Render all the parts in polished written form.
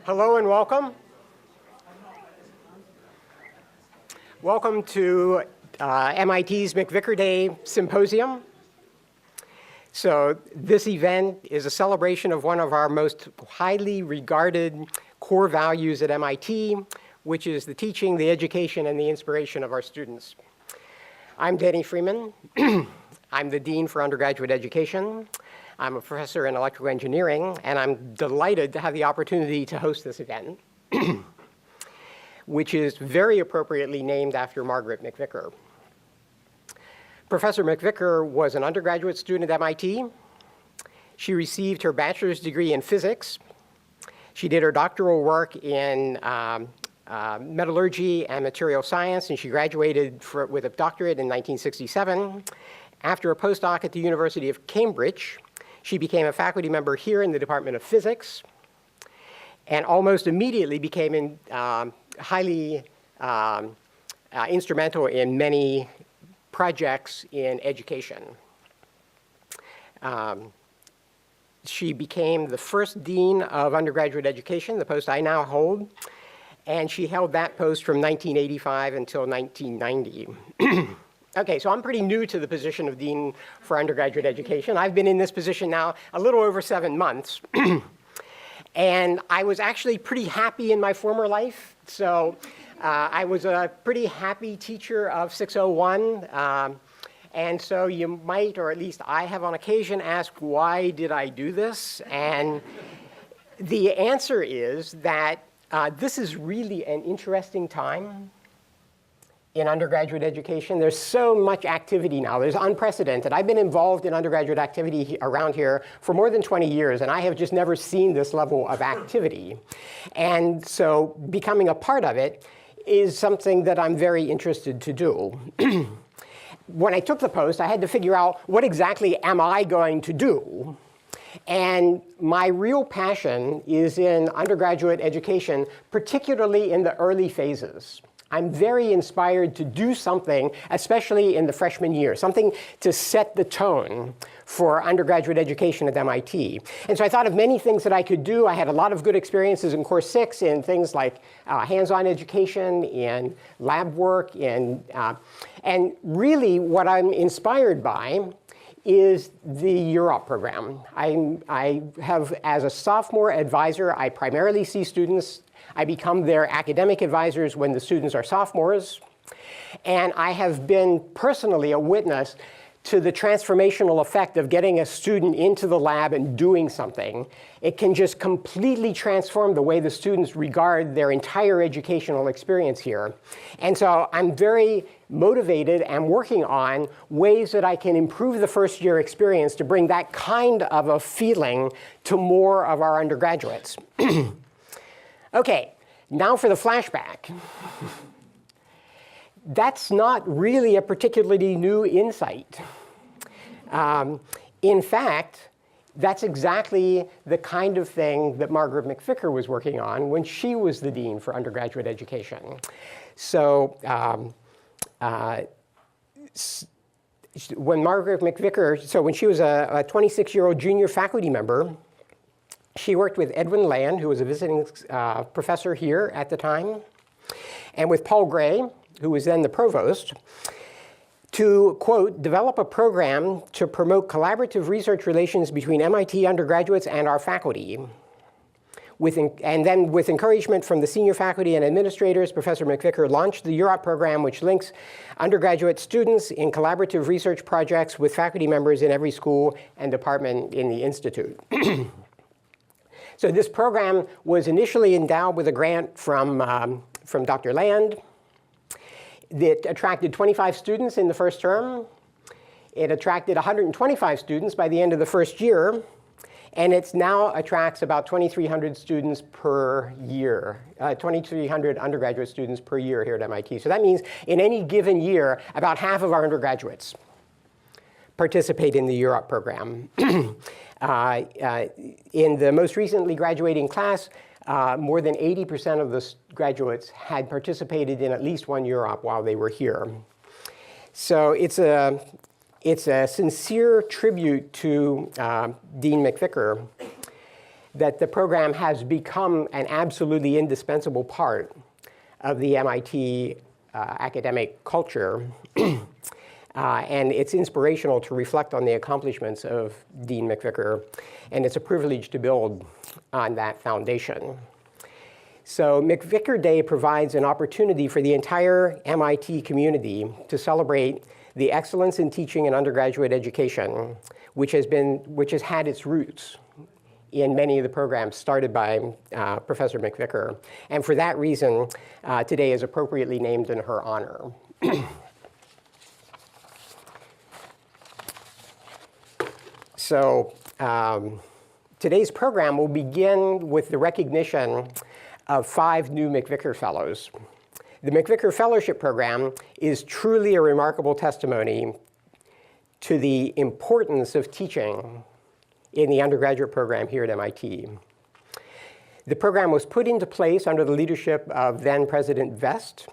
Hello and welcome. Welcome to MIT's MacVicar Day Symposium. So this event is a celebration of one of our most highly regarded core values at MIT, which is the teaching, the education, and the inspiration of our students. I'm Danny Freeman. I'm the Dean for Undergraduate Education. I'm a professor in electrical engineering, and I'm delighted to have the opportunity to host this event, which is very appropriately named after Margaret MacVicar. Professor MacVicar was an undergraduate student at MIT. She received her bachelor's degree in physics. She did her doctoral work in metallurgy and material science, and she graduated with a doctorate in 1967. After a postdoc at the University of Cambridge, she became a faculty member here in the Department of Physics, and almost immediately became highly instrumental in many projects in education. She became the first dean of undergraduate education, the post I now hold, and she held that post from 1985 until 1990. Okay, so I'm pretty new to the position of Dean for Undergraduate Education. I've been in this position now a little over 7 months. And I was actually pretty happy in my former life. So I was a pretty happy teacher of 601. And so you might, or at least I have on occasion, asked, why did I do this? And the answer is that this is really an interesting time in undergraduate education. There's so much activity now. There's unprecedented. I've been involved in undergraduate activity around here for more than 20 years, and I have just never seen this level of activity. And so becoming a part of it is something that I'm very interested to do. When I took the post, I had to figure out, what exactly am I going to do? And my real passion is in undergraduate education, particularly in the early phases. I'm very inspired to do something, especially in the freshman year, something to set the tone for undergraduate education at MIT. And so I thought of many things that I could do. I had a lot of good experiences in Course 6 in things like hands-on education, in lab work, and really what I'm inspired by is the Europe program. I have, as a sophomore advisor, I primarily see students. I become their academic advisors when the students are sophomores. And I have been personally a witness to the transformational effect of getting a student into the lab and doing something. It can just completely transform the way the students regard their entire educational experience here. And so I'm very motivated and working on ways that I can improve the first year experience to bring that kind of a feeling to more of our undergraduates. Okay, now for the flashback. That's not really a particularly new insight. In fact, that's exactly the kind of thing that Margaret MacVicar was working on when she was the dean for undergraduate education. So when Margaret MacVicar, so when she was a 26-year-old junior faculty member, she worked with Edwin Land, who was a visiting professor here at the time, and with Paul Gray, who was then the provost, to, quote, develop a program to promote collaborative research relations between MIT undergraduates and our faculty. And then with encouragement from the senior faculty and administrators, Professor MacVicar launched the Europe program, which links undergraduate students in collaborative research projects with faculty members in every school and department in the institute. So this program was initially endowed with a grant from Dr. Land. It attracted 25 students in the first term. It attracted 125 students by the end of the first year. And it now attracts about 2,300 students per year, 2,300 undergraduate students per year here at MIT. So that means in any given year, about half of our undergraduates participate in the Europe program. In the most recently graduating class, more than 80% of the graduates had participated in at least one Europe while they were here. So it's a sincere tribute to Dean MacVicar. that the program has become an absolutely indispensable part of the MIT academic culture. And it's inspirational to reflect on the accomplishments of Dean MacVicar, and it's a privilege to build on that foundation. So MacVicar Day provides an opportunity for the entire MIT community to celebrate the excellence in teaching and undergraduate education, which has had its roots in many of the programs started by Professor MacVicar. And for that reason, today is appropriately named in her honor. So today's program will begin with the recognition of 5 new MacVicar Fellows. The MacVicar Fellowship Program is truly a remarkable testimony to the importance of teaching in the undergraduate program here at MIT. The program was put into place under the leadership of then President Vest,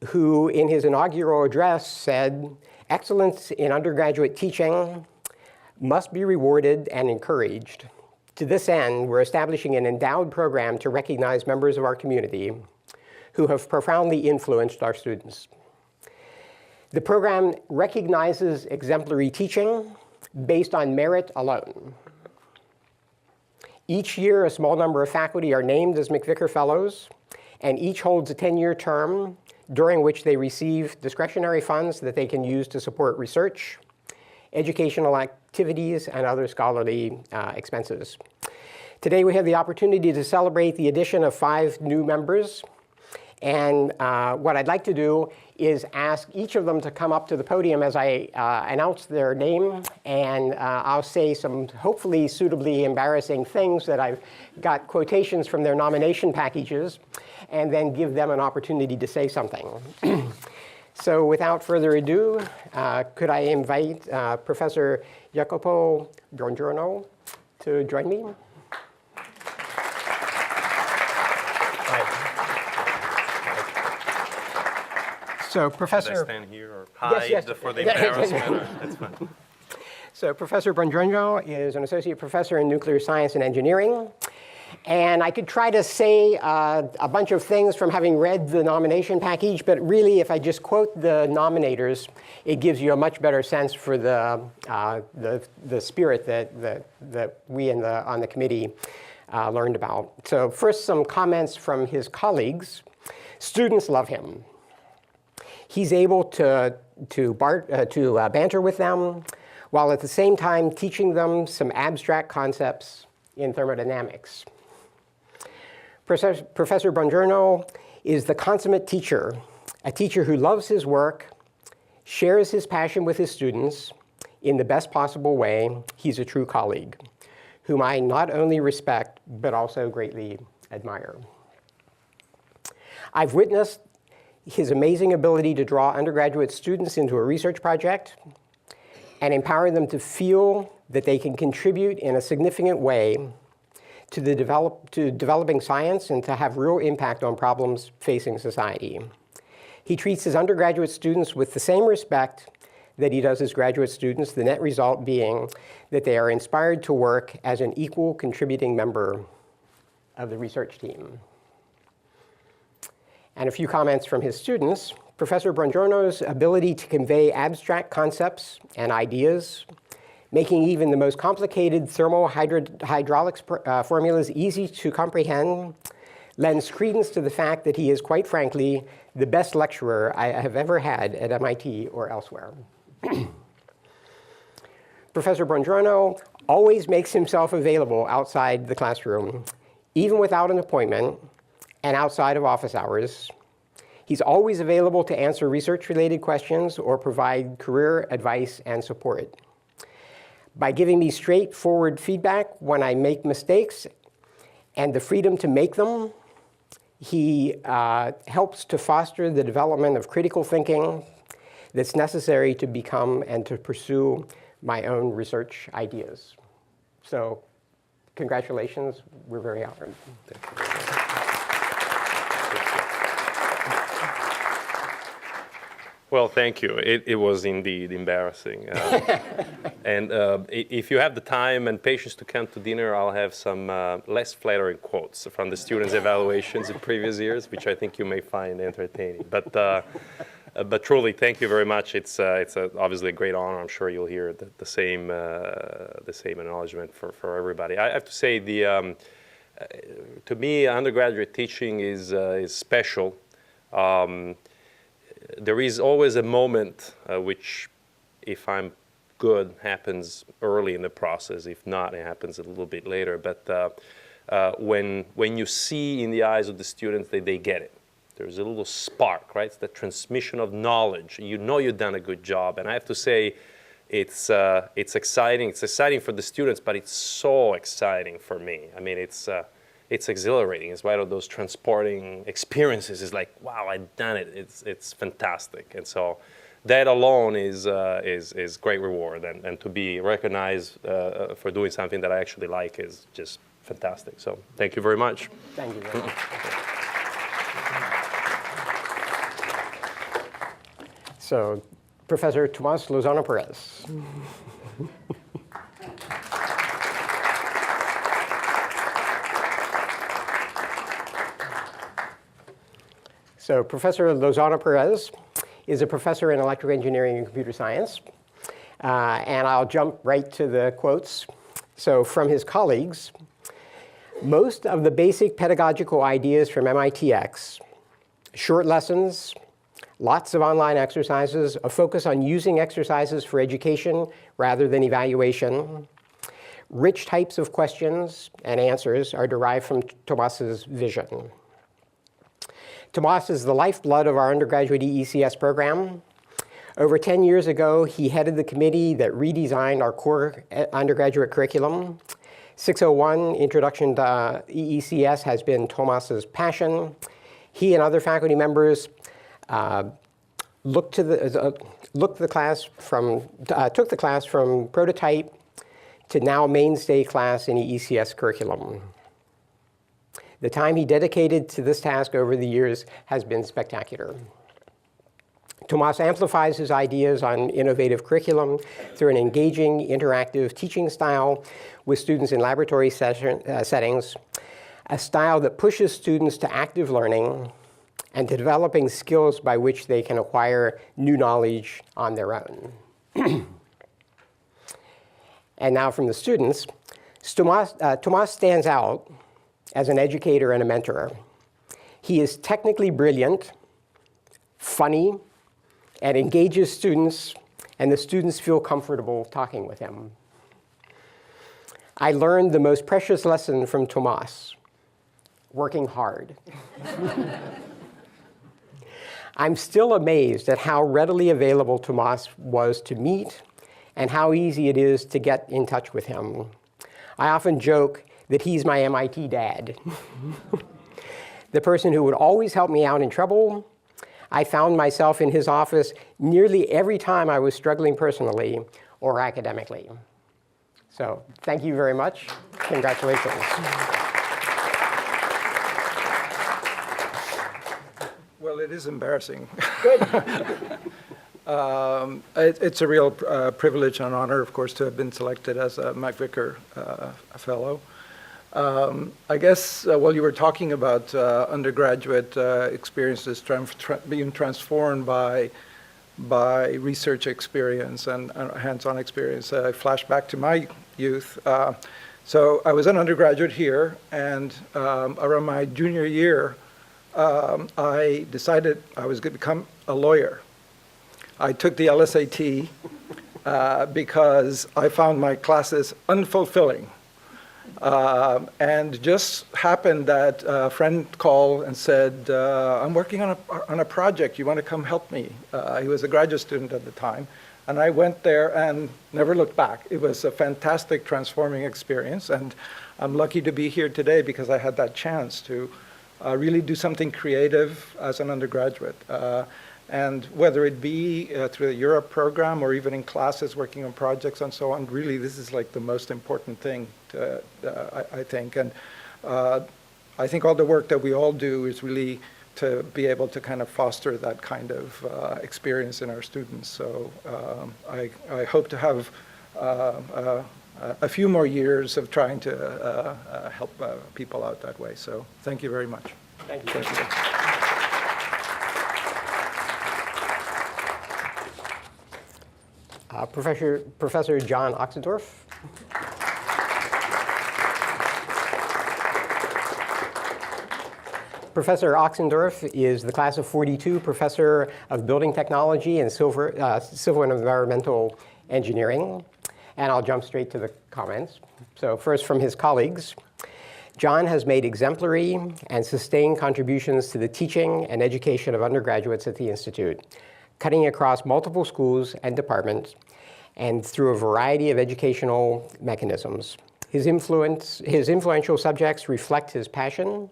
who in his inaugural address said, "Excellence in undergraduate teaching must be rewarded and encouraged. To this end, we're establishing an endowed program to recognize members of our community who have profoundly influenced our students." The program recognizes exemplary teaching based on merit alone. Each year, a small number of faculty are named as MacVicar Fellows, and each holds a 10-year term during which they receive discretionary funds that they can use to support research, educational activities, and other scholarly expenses. Today, we have the opportunity to celebrate the addition of 5 new members. And what I'd like to do is ask each of them to come up to the podium as I announce their name, and I'll say some hopefully suitably embarrassing things that I've got quotations from their nomination packages, and then give them an opportunity to say something. So without further ado, could I invite Professor Jacopo Buongiorno to join me? So Professor... Should I stand here or hide yes. for the embarrassment? That's fine. So Professor Buongiorno is an associate professor in nuclear science and engineering. And I could try to say a bunch of things from having read the nomination package, but really if I just quote the nominators, it gives you a much better sense for the spirit that we on the committee learned about. So first, some comments from his colleagues. Students love him. He's able to banter with them, while at the same time teaching them some abstract concepts in thermodynamics. Professor Buongiorno is the consummate teacher, a teacher who loves his work, shares his passion with his students in the best possible way. He's a true colleague, whom I not only respect, but also greatly admire. I've witnessed his amazing ability to draw undergraduate students into a research project and empower them to feel that they can contribute in a significant way to developing science and to have real impact on problems facing society. He treats his undergraduate students with the same respect that he does his graduate students, the net result being that they are inspired to work as an equal contributing member of the research team. And a few comments from his students. Professor Buongiorno's ability to convey abstract concepts and ideas, making even the most complicated thermohydraulics formulas easy to comprehend, lends credence to the fact that he is, quite frankly, the best lecturer I have ever had at MIT or elsewhere. Professor Buongiorno always makes himself available outside the classroom, even without an appointment, and outside of office hours. He's always available to answer research-related questions or provide career advice and support. By giving me straightforward feedback when I make mistakes and the freedom to make them, he helps to foster the development of critical thinking that's necessary to become and to pursue my own research ideas. So congratulations, we're very honored. Thank you. Well, thank you. It was indeed embarrassing. And if you have the time and patience to come to dinner, I'll have some less flattering quotes from the students' evaluations in previous years, which I think you may find entertaining. But truly, thank you very much. It's obviously a great honor. I'm sure you'll hear the same acknowledgement for everybody. I have to say, to me, undergraduate teaching is special. There is always a moment which, if I'm good, happens early in the process. If not, it happens a little bit later. But when you see in the eyes of the students that they get it, there's a little spark, right? It's the transmission of knowledge. You know you've done a good job. And I have to say, it's exciting. It's exciting for the students, but it's so exciting for me. I mean, it's exhilarating. It's one of those transporting experiences. It's like, wow, I've done it. It's fantastic. And so that alone is great reward. And to be recognized for doing something that I actually like is just fantastic. So thank you very much. Thank you very much. So, Professor Tomás Lozano Perez. So, Professor Lozano Perez is a professor in electrical engineering and computer science. And I'll jump right to the quotes. So, from his colleagues, most of the basic pedagogical ideas from MITx, short lessons, lots of online exercises, a focus on using exercises for education rather than evaluation. Rich types of questions and answers are derived from Tomás's vision. Tomás is the lifeblood of our undergraduate EECS program. Over 10 years ago, he headed the committee that redesigned our core undergraduate curriculum. 601, Introduction to EECS, has been Tomás's passion. He and other faculty members took the class from prototype to now mainstay class in the ECS curriculum. The time he dedicated to this task over the years has been spectacular. Tomás amplifies his ideas on innovative curriculum through an engaging, interactive teaching style with students in laboratory settings, a style that pushes students to active learning and to developing skills by which they can acquire new knowledge on their own. And now from the students, Tomás stands out as an educator and a mentor. He is technically brilliant, funny, and engages students, and the students feel comfortable talking with him. I learned the most precious lesson from Tomás: working hard. I'm still amazed at how readily available Tomás was to meet and how easy it is to get in touch with him. I often joke that he's my MIT dad. The person who would always help me out in trouble. I found myself in his office nearly every time I was struggling personally or academically. So thank you very much. Congratulations. Well, it is embarrassing. Good. It's a real privilege and honor, of course, to have been selected as a MacVicar fellow. I guess while you were talking about undergraduate experiences being transformed by research experience and hands-on experience, I flash back to my youth. So I was an undergraduate here, and around my junior year, I decided I was going to become a lawyer. I took the LSAT because I found my classes unfulfilling. And just happened that a friend called and said, I'm working on a project. You want to come help me? He was a graduate student at the time. And I went there and never looked back. It was a fantastic transforming experience. And I'm lucky to be here today because I had that chance to really do something creative as an undergraduate. And whether it be through the Europe program or even in classes working on projects and so on, really this is like the most important thing, I think. And I think all the work that we all do is really to be able to kind of foster that kind of experience in our students. So I hope to have a few more years of trying to help people out that way. So thank you very much. Thank you. Thank you. Professor John Oxendorf. Professor Oxendorf is the class of 42 professor of building technology and civil and environmental engineering. And I'll jump straight to the comments. So first, from his colleagues, John has made exemplary and sustained contributions to the teaching and education of undergraduates at the Institute, cutting across multiple schools and departments and through a variety of educational mechanisms. His influential subjects reflect his passion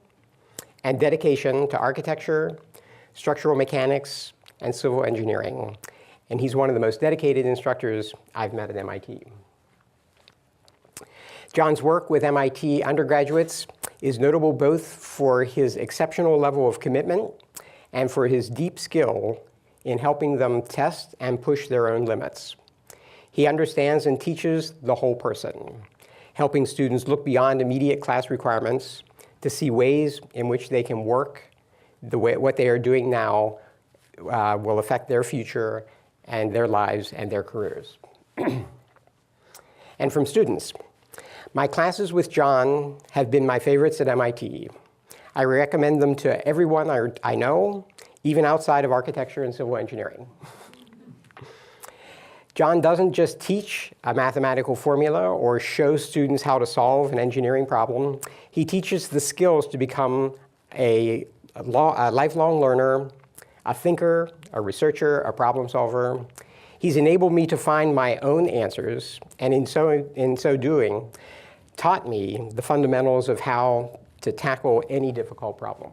and dedication to architecture, structural mechanics, and civil engineering. And he's one of the most dedicated instructors I've met at MIT. John's work with MIT undergraduates is notable both for his exceptional level of commitment and for his deep skill in helping them test and push their own limits. He understands and teaches the whole person, helping students look beyond immediate class requirements to see ways in which they can work, what they are doing now will affect their future and their lives and their careers. And from students, my classes with John have been my favorites at MIT. I recommend them to everyone I know, even outside of architecture and civil engineering. John doesn't just teach a mathematical formula or show students how to solve an engineering problem. He teaches the skills to become a lifelong learner, a thinker, a researcher, a problem solver. He's enabled me to find my own answers, and in so doing, taught me the fundamentals of how to tackle any difficult problem.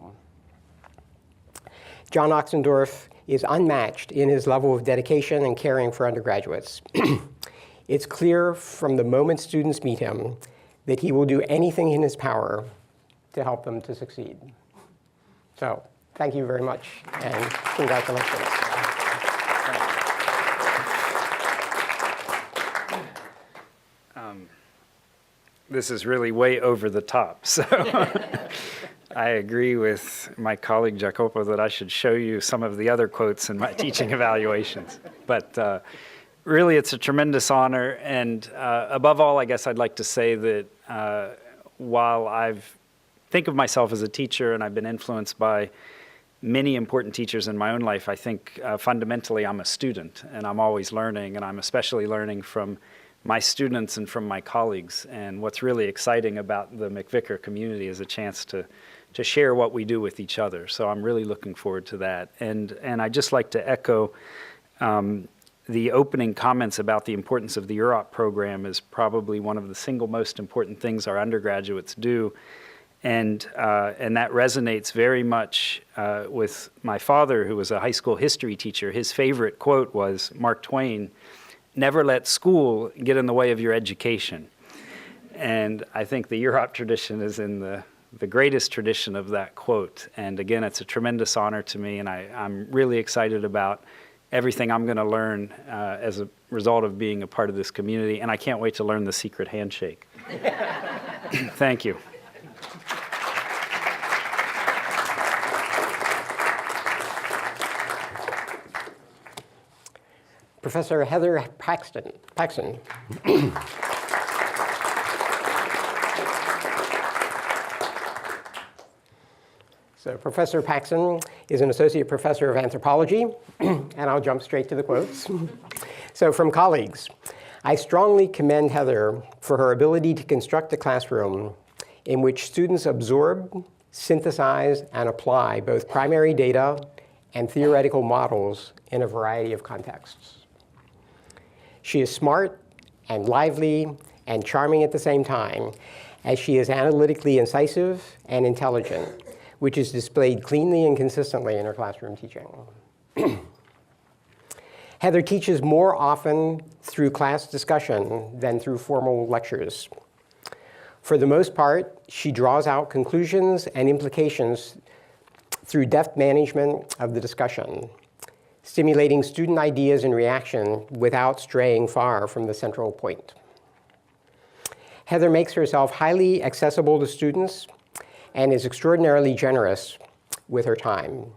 John Oxendorf is unmatched in his level of dedication and caring for undergraduates. It's clear from the moment students meet him that he will do anything in his power to help them to succeed. So thank you very much, and congratulations. This is really way over the top, so I agree with my colleague Jacopo that I should show you some of the other quotes in my teaching evaluations. But really, it's a tremendous honor, and above all, I guess I'd like to say that while I've think of myself as a teacher and I've been influenced by many important teachers in my own life, I think fundamentally I'm a student, and I'm always learning, and I'm especially learning from my students and from my colleagues. And what's really exciting about the MacVicar community is a chance to share what we do with each other. So I'm really looking forward to that. And I'd just like to echo the opening comments about the importance of the Europe program is probably one of the single most important things our undergraduates do. And that resonates very much with my father, who was a high school history teacher. His favorite quote was Mark Twain, "Never let school get in the way of your education." And I think the Europe tradition is in the greatest tradition of that quote. And again, it's a tremendous honor to me, and I'm really excited about everything I'm going to learn as a result of being a part of this community. And I can't wait to learn the secret handshake. Thank you. Professor Heather Paxton. So Professor Paxton is an associate professor of anthropology, and I'll jump straight to the quotes. So from colleagues, I strongly commend Heather for her ability to construct a classroom in which students absorb, synthesize, and apply both primary data and theoretical models in a variety of contexts. She is smart and lively and charming at the same time, as she is analytically incisive and intelligent, which is displayed cleanly and consistently in her classroom teaching. Heather teaches more often through class discussion than through formal lectures. For the most part, she draws out conclusions and implications through deft management of the discussion, stimulating student ideas and reaction without straying far from the central point. Heather makes herself highly accessible to students and is extraordinarily generous with her time.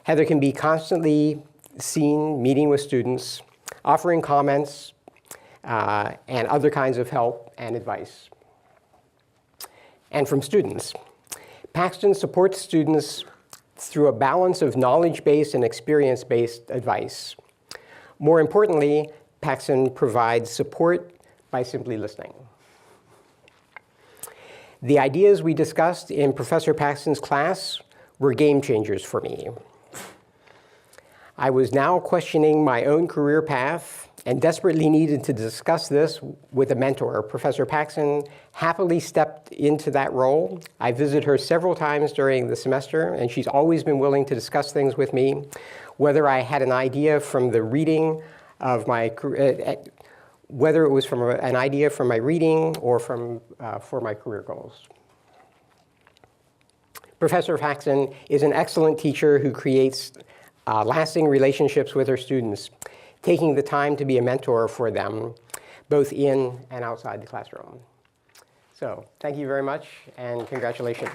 Heather can be constantly seen meeting with students, offering comments, and other kinds of help and advice. And from students. Paxton supports students through a balance of knowledge-based and experience-based advice. More importantly, Paxton provides support by simply listening. The ideas we discussed in Professor Paxton's class were game changers for me. I was now questioning my own career path and desperately needed to discuss this with a mentor. Professor Paxton happily stepped into that role. I visited her several times during the semester, and she's always been willing to discuss things with me, whether I had an idea from the reading of my, whether it was from an idea from my reading or from, for my career goals. Professor Paxton is an excellent teacher who creates lasting relationships with her students, taking the time to be a mentor for them, both in and outside the classroom. So thank you very much, and congratulations.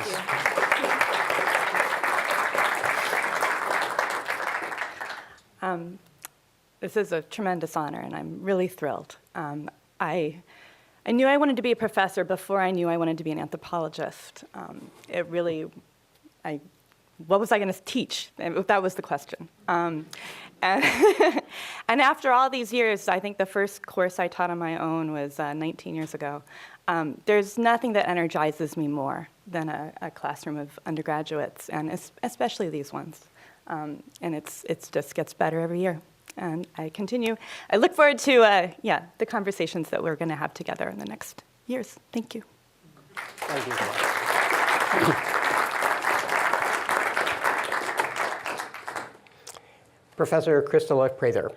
This is a tremendous honor, and I'm really thrilled. I knew I wanted to be a professor before I knew I wanted to be an anthropologist. It really, what was I going to teach? That was the question. And, and after all these years, I think the first course I taught on my own was 19 years ago. There's nothing that energizes me more than a classroom of undergraduates, and especially these ones. And it just gets better every year. And I look forward to the conversations that we're going to have together in the next years. Thank you. Thank you so much. Professor Christela Prather.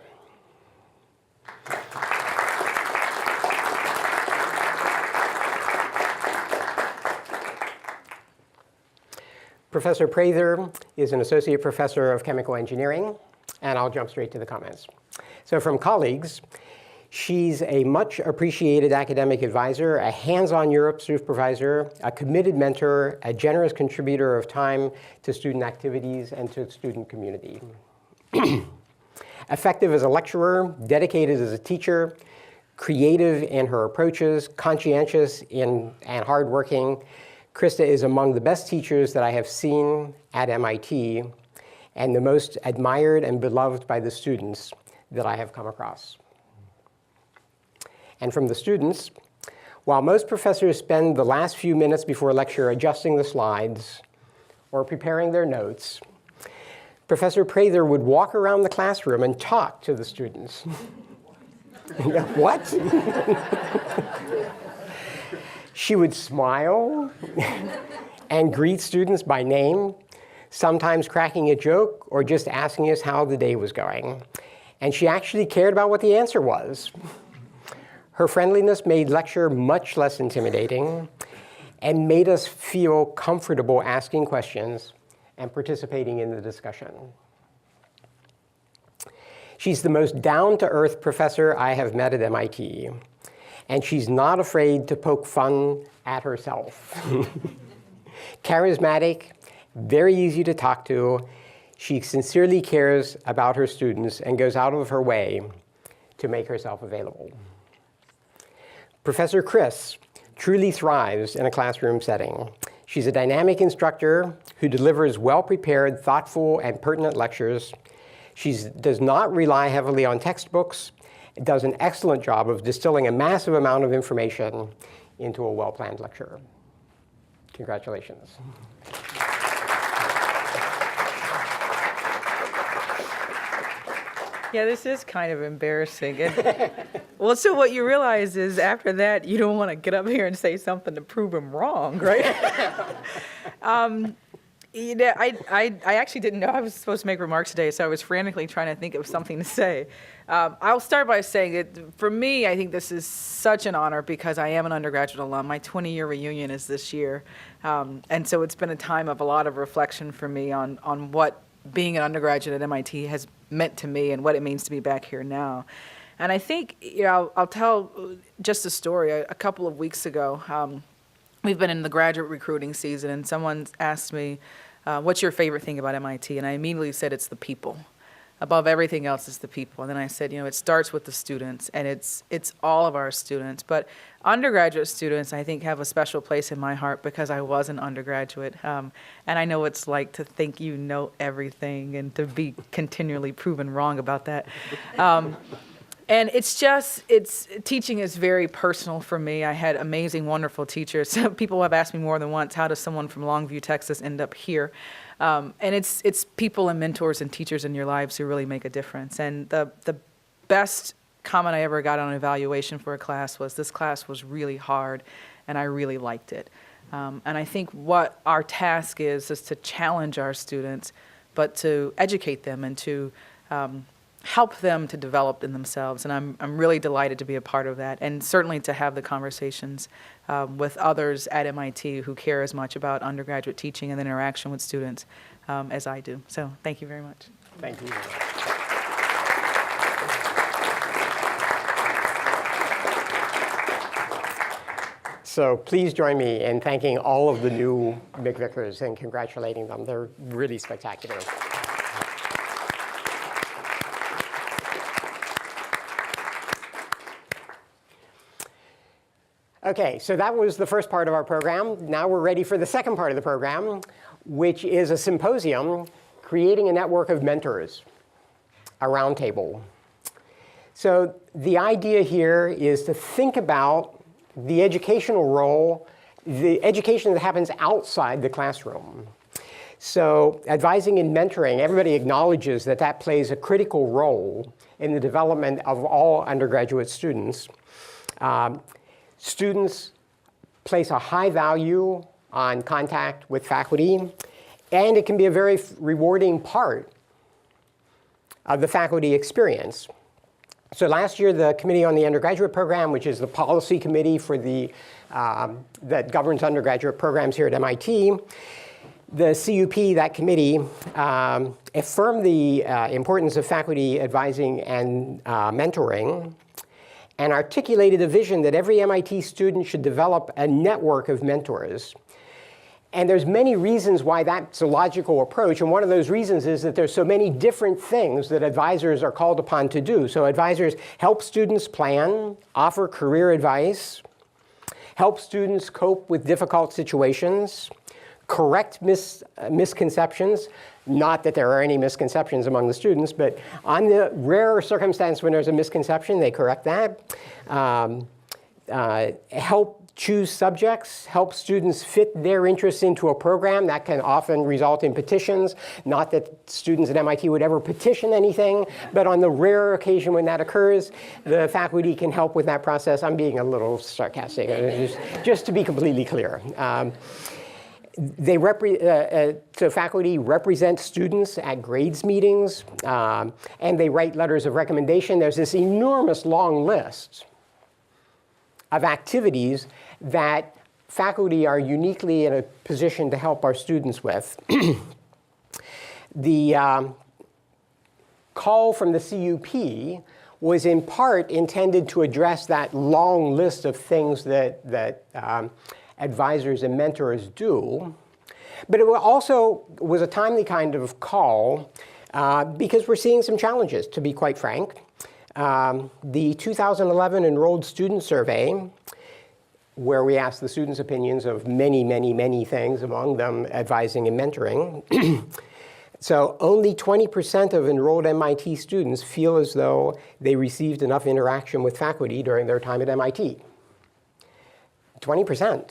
Professor Prather is an associate professor of chemical engineering, and I'll jump straight to the comments. So from colleagues, she's a much appreciated academic advisor, a hands-on Europe supervisor, a committed mentor, a generous contributor of time to student activities and to student community. Effective as a lecturer, dedicated as a teacher, creative in her approaches, conscientious and hardworking, Krista is among the best teachers that I have seen at MIT and the most admired and beloved by the students that I have come across. And from the students, while most professors spend the last few minutes before lecture adjusting the slides or preparing their notes, Professor Prather would walk around the classroom and talk to the students. What? She would smile and greet students by name, sometimes cracking a joke or just asking us how the day was going. And she actually cared about what the answer was. Her friendliness made lecture much less intimidating and made us feel comfortable asking questions and participating in the discussion. She's the most down-to-earth professor I have met at MIT, and she's not afraid to poke fun at herself. Charismatic, very easy to talk to, she sincerely cares about her students and goes out of her way to make herself available. Professor Chris truly thrives in a classroom setting. She's a dynamic instructor who delivers well-prepared, thoughtful, and pertinent lectures. She does not rely heavily on textbooks, does an excellent job of distilling a massive amount of information into a well-planned lecture. Congratulations. Yeah, this is kind of embarrassing. And, well, so what you realize is after that, you don't want to get up here and say something to prove him wrong, right? You know, I actually didn't know I was supposed to make remarks today, so I was frantically trying to think of something to say. I'll start by saying that for me, I think this is such an honor because I am an undergraduate alum. My 20-year reunion is this year. And so it's been a time of a lot of reflection for me on what being an undergraduate at MIT has meant to me and what it means to be back here now. And I think, you know, I'll tell just a story. A couple of weeks ago, we've been in the graduate recruiting season, and someone asked me, what's your favorite thing about MIT? And I immediately said, it's the people. Above everything else is the people. And then I said, you know, it starts with the students, and it's all of our students. But undergraduate students, I think, have a special place in my heart because I was an undergraduate. And I know what it's like to think you know everything and to be continually proven wrong about that. And teaching is very personal for me. I had amazing, wonderful teachers. People have asked me more than once, how does someone from Longview, Texas end up here? And it's people and mentors and teachers in your lives who really make a difference. And the best comment I ever got on an evaluation for a class was, this class was really hard and I really liked it. And I think what our task is to challenge our students, but to educate them and to help them to develop in themselves. And I'm really delighted to be a part of that, and certainly to have the conversations with others at MIT who care as much about undergraduate teaching and the interaction with students as I do. So thank you very much. Thank you. So please join me in thanking all of the new MacVicars and congratulating them. They're really spectacular. Okay, so that was the first part of our program. Now we're ready for the second part of the program, which is a symposium, Creating a Network of Mentors, a roundtable. So the idea here is to think about the educational role, the education that happens outside the classroom. So advising and mentoring, everybody acknowledges that that plays a critical role in the development of all undergraduate students. Students place a high value on contact with faculty, and it can be a very rewarding part of the faculty experience. So last year, the Committee on the Undergraduate Program, which is the policy committee for that governs undergraduate programs here at MIT, the CUP, that committee, affirmed the importance of faculty advising and mentoring, and articulated a vision that every MIT student should develop a network of mentors. And there's many reasons why that's a logical approach, and one of those reasons is that there's so many different things that advisors are called upon to do. So advisors help students plan, offer career advice, help students cope with difficult situations, correct misconceptions. Not that there are any misconceptions among the students, but on the rare circumstance when there's a misconception, they correct that. Help choose subjects, help students fit their interests into a program. That can often result in petitions. Not that students at MIT would ever petition anything, but on the rare occasion when that occurs, the faculty can help with that process. I'm being a little sarcastic, just to be completely clear. So faculty represent students at grades meetings, and they write letters of recommendation. There's this enormous long list of activities that faculty are uniquely in a position to help our students with. The call from the CUP was in part intended to address that long list of things that advisors and mentors do. But it also was a timely kind of call because we're seeing some challenges, to be quite frank. The 2011 Enrolled Student Survey, where we asked the students' opinions of many, many, many things, among them advising and mentoring. So only 20% of enrolled MIT students feel as though they received enough interaction with faculty during their time at MIT. 20%.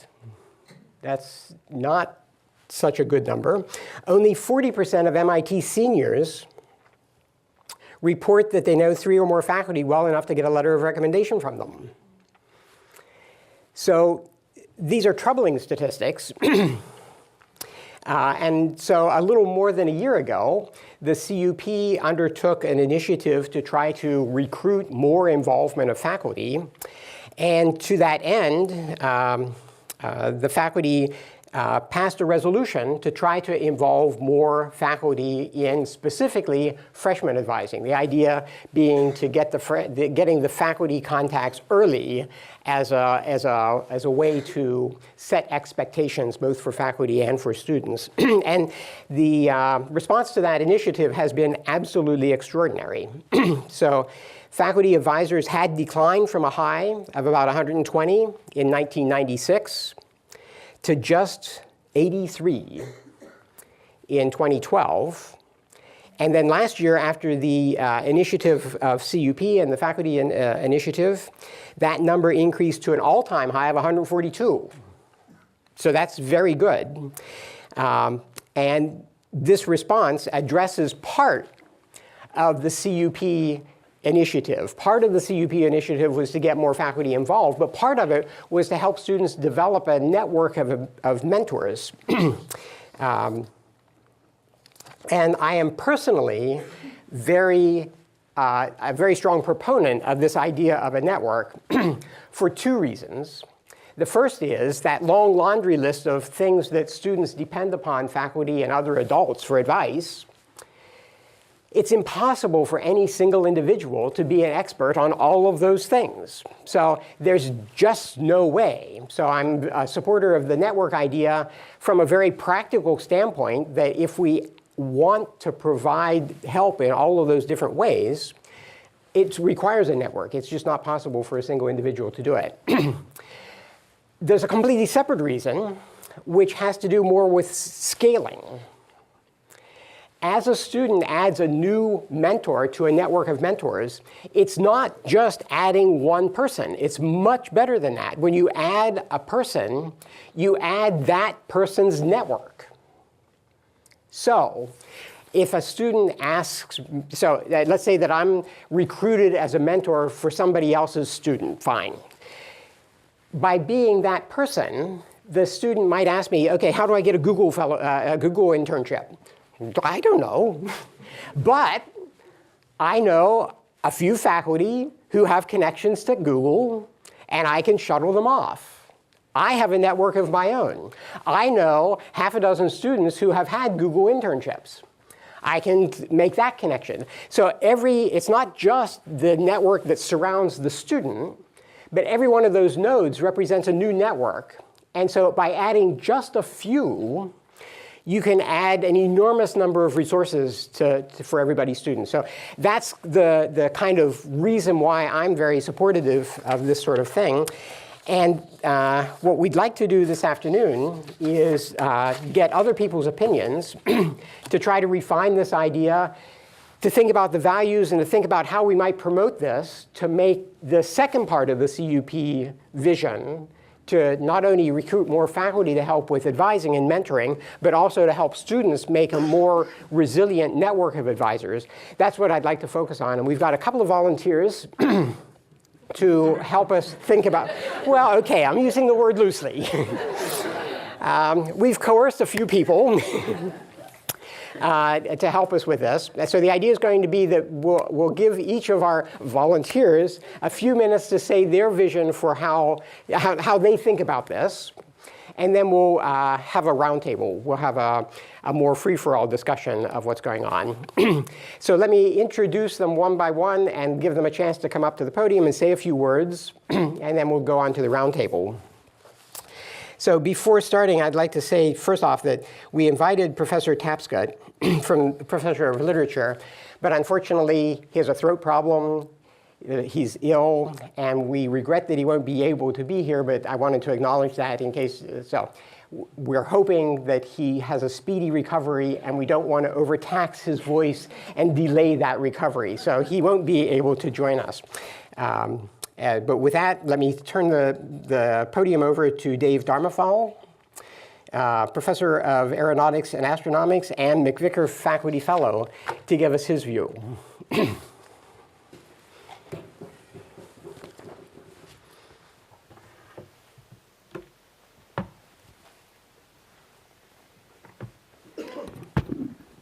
That's not such a good number. Only 40% of MIT seniors report that they know 3 or more faculty well enough to get a letter of recommendation from them. So these are troubling statistics. And so a little more than a year ago, the CUP undertook an initiative to try to recruit more involvement of faculty. And to that end, the faculty passed a resolution to try to involve more faculty in specifically freshman advising. The idea being to get getting the faculty contacts early as a way to set expectations both for faculty and for students. And the response to that initiative has been absolutely extraordinary. So faculty advisors had declined from a high of about 120 in 1996 to just 83 in 2012. And then last year, after the initiative of CUP and the faculty initiative, that number increased to an all-time high of 142. So that's very good. And this response addresses part of the CUP initiative. Part of the CUP initiative was to get more faculty involved, but part of it was to help students develop a network of mentors. And I am personally a very strong proponent of this idea of a network for two reasons. The first is that long laundry list of things that students depend upon faculty and other adults for advice. It's impossible for any single individual to be an expert on all of those things. So there's just no way. So I'm a supporter of the network idea from a very practical standpoint, that if we want to provide help in all of those different ways, it requires a network. It's just not possible for a single individual to do it. There's a completely separate reason, which has to do more with scaling. As a student adds a new mentor to a network of mentors, it's not just adding one person. It's much better than that. When you add a person, you add that person's network. So if a student asks, so let's say that I'm recruited as a mentor for somebody else's student, fine. By being that person, the student might ask me, okay, how do I get a Google internship? I don't know. But I know a few faculty who have connections to Google, and I can shuttle them off. I have a network of my own. I know half a dozen students who have had Google internships. I can make that connection. So it's not just the network that surrounds the student, but every one of those nodes represents a new network. And so by adding just a few, you can add an enormous number of resources for everybody's students. So that's the kind of reason why I'm very supportive of this sort of thing. And what we'd like to do this afternoon is get other people's opinions to try to refine this idea, to think about the values and to think about how we might promote this to make the second part of the CUP vision to not only recruit more faculty to help with advising and mentoring, but also to help students make a more resilient network of advisors. That's what I'd like to focus on. And we've got a couple of volunteers to help us think about, well, okay, I'm using the word loosely. We've coerced a few people to help us with this. So the idea is going to be that we'll give each of our volunteers a few minutes to say their vision for how they think about this. And then we'll have a roundtable. We'll have a more free-for-all discussion of what's going on. So let me introduce them one by one and give them a chance to come up to the podium and say a few words. And then we'll go on to the roundtable. So before starting, I'd like to say, first off, that we invited Professor Tapscott, Professor of Literature, but unfortunately, he has a throat problem. He's ill, and we regret that he won't be able to be here, but I wanted to acknowledge that in case. So we're hoping that he has a speedy recovery, and we don't want to overtax his voice and delay that recovery. So he won't be able to join us. But with that, let me turn the podium over to Dave Darmofal, Professor of Aeronautics and Astronomics and MacVicar Faculty Fellow, to give us his view.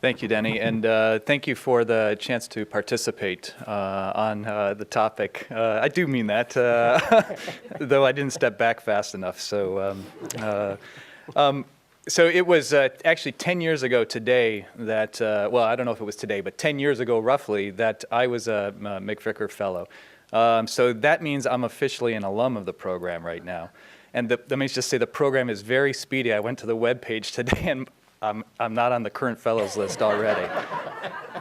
Thank you, Denny, and thank you for the chance to participate on the topic. I do mean that, though I didn't step back fast enough. So, so it was actually 10 years ago today that, well, I don't know if it was today, but 10 years ago roughly, that I was a MacVicar Fellow. So that means I'm officially an alum of the program right now. And let me just say the program is very speedy. I went to the web page today, and I'm not on the current fellows list already.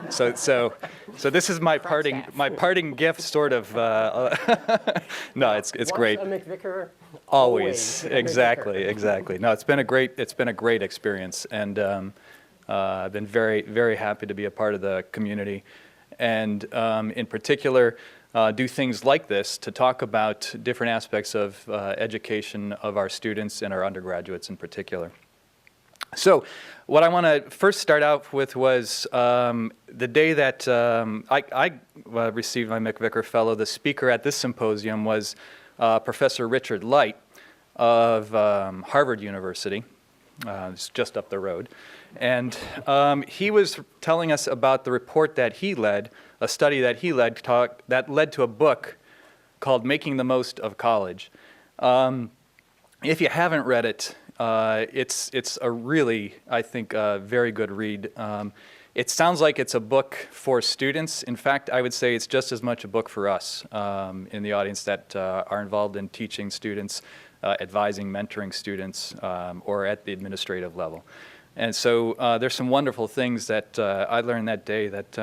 So this is my parting gift, sort of. No, it's great. Once a MacVicar, Always, a MacVicar. exactly. No, it's been a great experience, and I've been very, very happy to be a part of the community, and in particular, do things like this to talk about different aspects of education of our students and our undergraduates in particular. So what I want to first start out with was the day that I received my MacVicar Fellow. The speaker at this symposium was Professor Richard Light of Harvard University. It's just up the road. And he was telling us about the report that he led, a study that he led, that led to a book called Making the Most of College. If you haven't read it, it's a really, I think, very good read. It sounds like it's a book for students. In fact, I would say it's just as much a book for us in the audience that are involved in teaching students, advising, mentoring students, or at the administrative level. And so there's some wonderful things that I learned that day that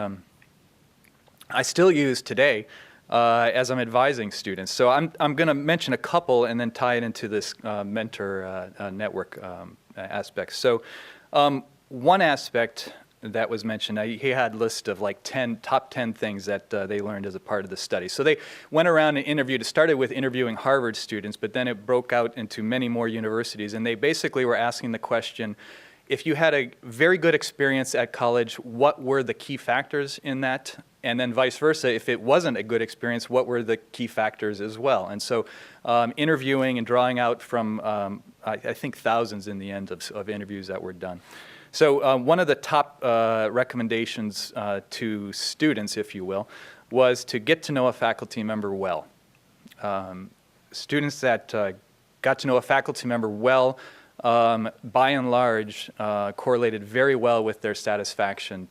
I still use today as I'm advising students. So I'm going to mention a couple and then tie it into this mentor network aspect. So one aspect that was mentioned, he had a list of like top 10 things that they learned as a part of the study. So they went around and interviewed. It started with interviewing Harvard students, but then it broke out into many more universities. And they basically were asking the question, if you had a very good experience at college, what were the key factors in that? And then vice versa, if it wasn't a good experience, what were the key factors as well? And so interviewing and drawing out from, I think, thousands in the end of interviews that were done. So one of the top recommendations to students, if you will, was to get to know a faculty member well. Students that got to know a faculty member well, by and large, correlated very well with their satisfaction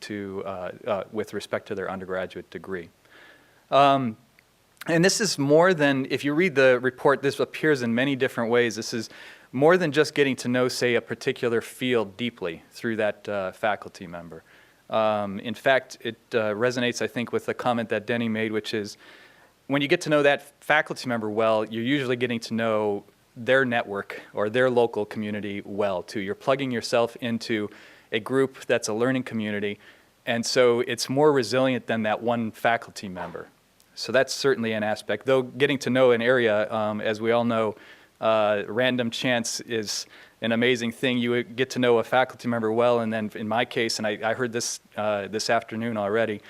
with respect to their undergraduate degree. And this is more than, if you read the report, this appears in many different ways. This is more than just getting to know, say, a particular field deeply through that faculty member. In fact, it resonates, I think, with the comment that Denny made, which is when you get to know that faculty member well, you're usually getting to know their network or their local community well, too. You're plugging yourself into a group that's a learning community, and so it's more resilient than that one faculty member. So that's certainly an aspect. Though getting to know an area, as we all know, random chance is an amazing thing. You get to know a faculty member well, and then in my case, and I heard this this afternoon already,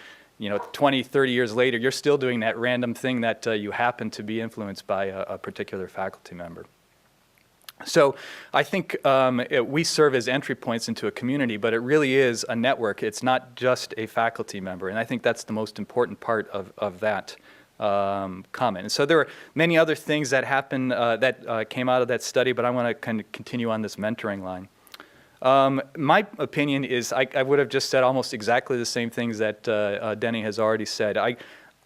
20, 30 years later, you're still doing that random thing that you happen to be influenced by a particular faculty member. So I think we serve as entry points into a community, but it really is a network. It's not just a faculty member, and I think that's the most important part of that comment. And so there are many other things that happened that came out of that study, but I want to kind of continue on this mentoring line. My opinion is I would have just said almost exactly the same things that Denny has already said.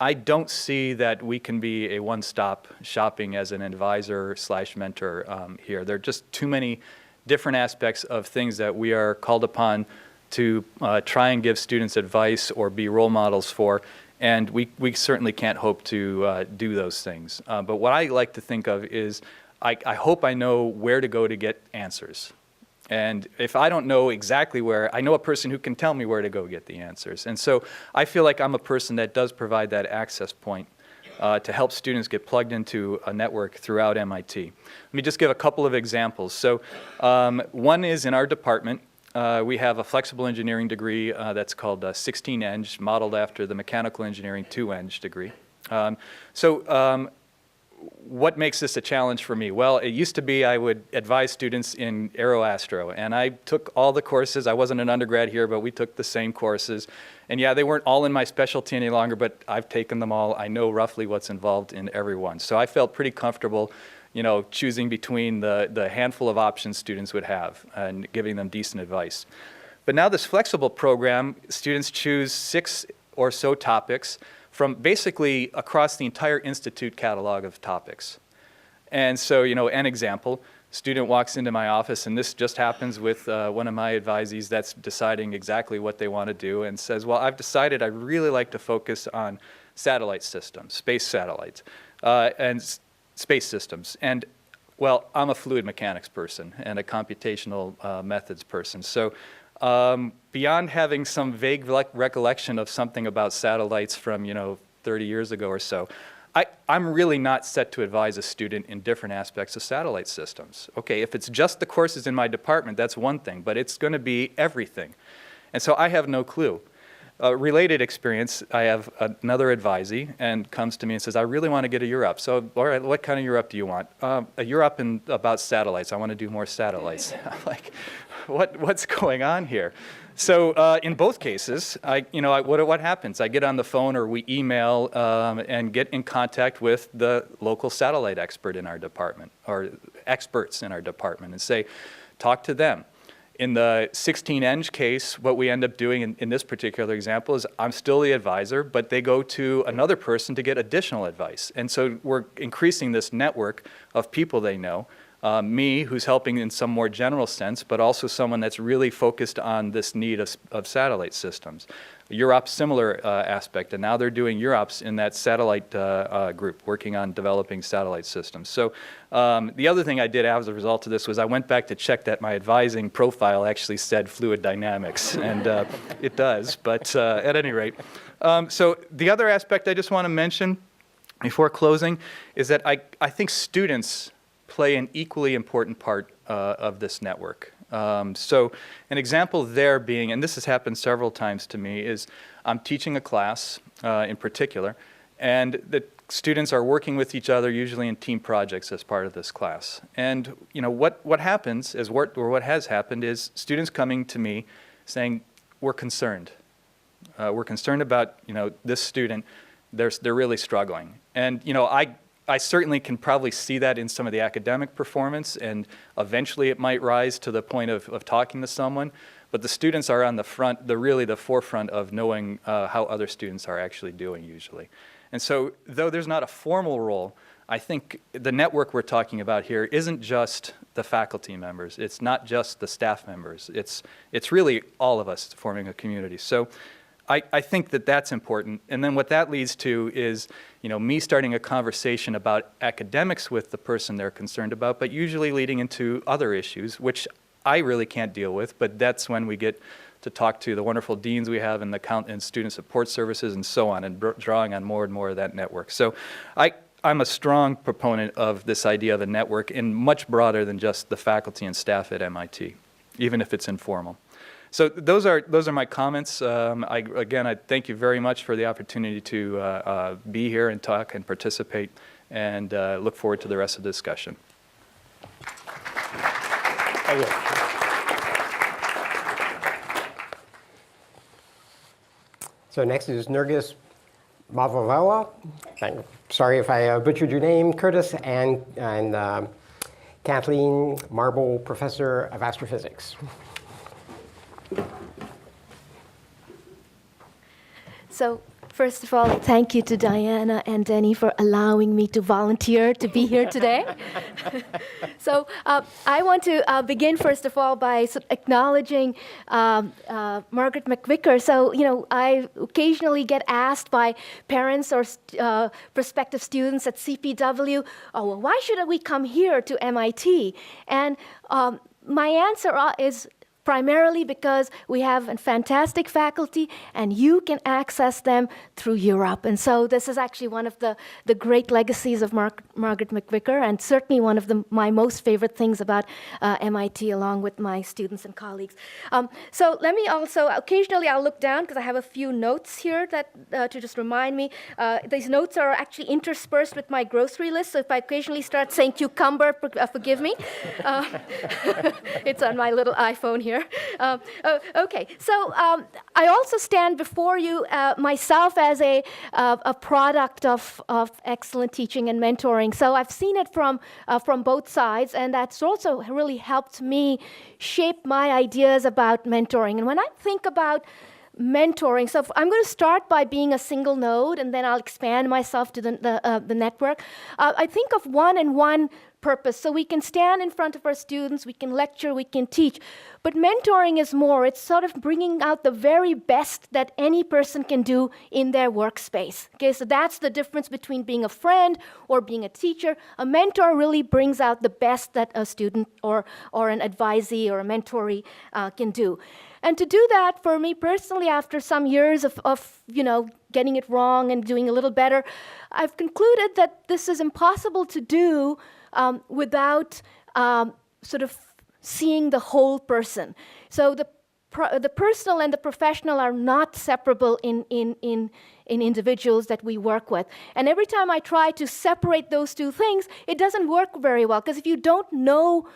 I don't see that we can be a one-stop shopping as an advisor/mentor here. There are just too many different aspects of things that we are called upon to try and give students advice or be role models for, and we certainly can't hope to do those things. But what I like to think of is I hope I know where to go to get answers. And if I don't know exactly where, I know a person who can tell me where to go get the answers. And so I feel like I'm a person that does provide that access point to help students get plugged into a network throughout MIT. Let me just give a couple of examples. So one is in our department. We have a flexible engineering degree that's called 16Eng, modeled after the mechanical engineering 2Eng degree. what makes this a challenge for me? Well, it used to be I would advise students in Aeroastro, and I took all the courses. I wasn't an undergrad here, but we took the same courses. And yeah, they weren't all in my specialty any longer, but I've taken them all. I know roughly what's involved in every one. So I felt pretty comfortable, you know, choosing between the handful of options students would have and giving them decent advice. But now this flexible program, students choose 6 or so topics from basically across the entire institute catalog of topics. And so, you know, an example, student walks into my office, and this just happens with one of my advisees that's deciding exactly what they want to do, and says, well, I've decided I'd really like to focus on satellite systems, space satellites, and space systems. And, well, I'm a fluid mechanics person and a computational methods person. So beyond having some vague recollection of something about satellites from, you know, 30 years ago or so, I'm really not set to advise a student in different aspects of satellite systems. Okay, if it's just the courses in my department, that's one thing, but it's going to be everything. And so I have no clue. Related experience, I have another advisee and comes to me and says, I really want to get a URUP. So, all right, what kind of URUP do you want? A URUP about satellites. I want to do more satellites. I'm like, what's going on here? So in both cases, what happens? I get on the phone or we email and get in contact with the local satellite expert in our department or experts in our department and say, talk to them. In the 16Eng case, what we end up doing in this particular example is I'm still the advisor, but they go to another person to get additional advice. And so we're increasing this network of people they know. Me, who's helping in some more general sense, but also someone that's really focused on this need of satellite systems. UROP, similar aspect, and now they're doing UROPs in that satellite group, working on developing satellite systems. So the other thing I did as a result of this was I went back to check that my advising profile actually said fluid dynamics, and it does, but at any rate. So the other aspect I just want to mention before closing is that I think students play an equally important part of this network. So an example there being, and this has happened several times to me, is I'm teaching a class in particular, and the students are working with each other, usually in team projects as part of this class. And you know what happens is, what has happened is students coming to me saying, we're concerned. We're concerned about this student. They're really struggling. And I certainly can probably see that in some of the academic performance, and eventually it might rise to the point of talking to someone. But the students are on the front, really the forefront of knowing how other students are actually doing usually. And so, though there's not a formal role, I think the network we're talking about here isn't just the faculty members. It's not just the staff members. It's really all of us forming a community. So I think that that's important. And then what that leads to is, me starting a conversation about academics with the person they're concerned about, but usually leading into other issues, which I really can't deal with, but that's when we get to talk to the wonderful deans we have in the student support services and so on, and drawing on more and more of that network. So I'm a strong proponent of this idea of a network, and much broader than just the faculty and staff at MIT, even if it's informal. So those are my comments. Again, I thank you very much for the opportunity to be here and talk and participate, and look forward to the rest of the discussion. So next is Nergis Mavalvala. Sorry if I butchered your name, Curtis, and Kathleen, Marble Professor of Astrophysics. So first of all, thank you to Diana and Denny for allowing me to volunteer to be here today. So I want to begin first of all by acknowledging Margaret MacVicar. So, I occasionally get asked by parents or prospective students at CPW, oh, well, why should we come here to MIT? And my answer is, primarily because we have a fantastic faculty and you can access them through Europe. And so this is actually one of the great legacies of Margaret MacVicar, and certainly one of my most favorite things about MIT, along with my students and colleagues. So let me also, occasionally I'll look down because I have a few notes here that to just remind me. These notes are actually interspersed with my grocery list, so if I occasionally start saying cucumber, forgive me. It's on my little iPhone here. Okay, so I also stand before you myself as a product of excellent teaching and mentoring. So I've seen it from both sides, and that's also really helped me shape my ideas about mentoring. And when I think about mentoring, so I'm going to start by being a single node, and then I'll expand myself to the network. I think of one-on-one purpose. So we can stand in front of our students, we can lecture, we can teach. But mentoring is more. It's sort of bringing out the very best that any person can do in their workspace. Okay, so that's the difference between being a friend or being a teacher. A mentor really brings out the best that a student or an advisee or a mentoree can do. And to do that, for me personally, after some years of getting it wrong and doing a little better, I've concluded that this is impossible to do without sort of seeing the whole person. So the personal and the professional are not separable in individuals that we work with. And every time I try to separate those two things, it doesn't work very well, because if you don't know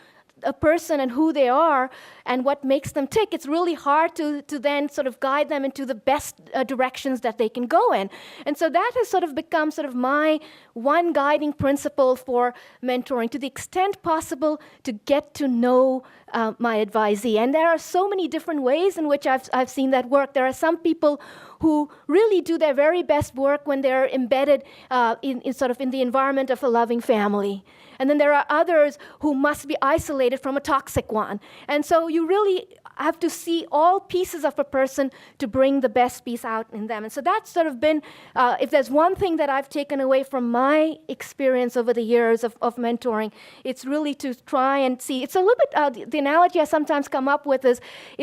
a person and who they are and what makes them tick, it's really hard to then sort of guide them into the best directions that they can go in. And so that has sort of become sort of my one guiding principle for mentoring, to the extent possible to get to know my advisee. And there are so many different ways in which I've seen that work. There are some people who really do their very best work when they're embedded in the environment of a loving family. And then there are others who must be isolated from a toxic one. And so you really have to see all pieces of a person to bring the best piece out in them. And so that's sort of been, if there's one thing that I've taken away from my experience over the years of mentoring, it's really to try and see. It's a little bit, the analogy I sometimes come up with is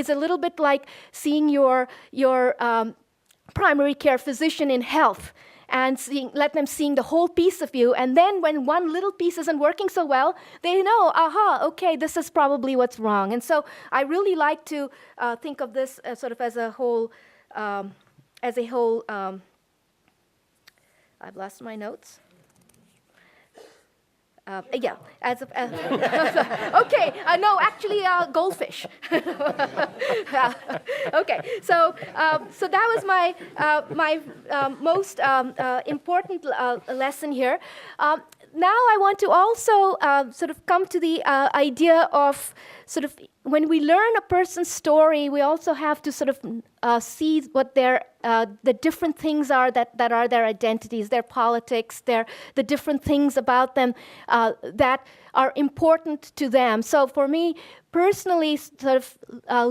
a little bit like seeing your primary care physician in health, and let them seeing the whole piece of you. And then when one little piece isn't working so well, they know, okay, this is probably what's wrong. And so I really like to think of this sort of as a whole, I've lost my notes. Okay, no, actually, goldfish. Okay, so that was my most important lesson here. Now I want to also sort of come to the idea of sort of when we learn a person's story, we also have to sort of see what the different things are that are their identities, their politics, the different things about them that are important to them. So for me, personally, sort of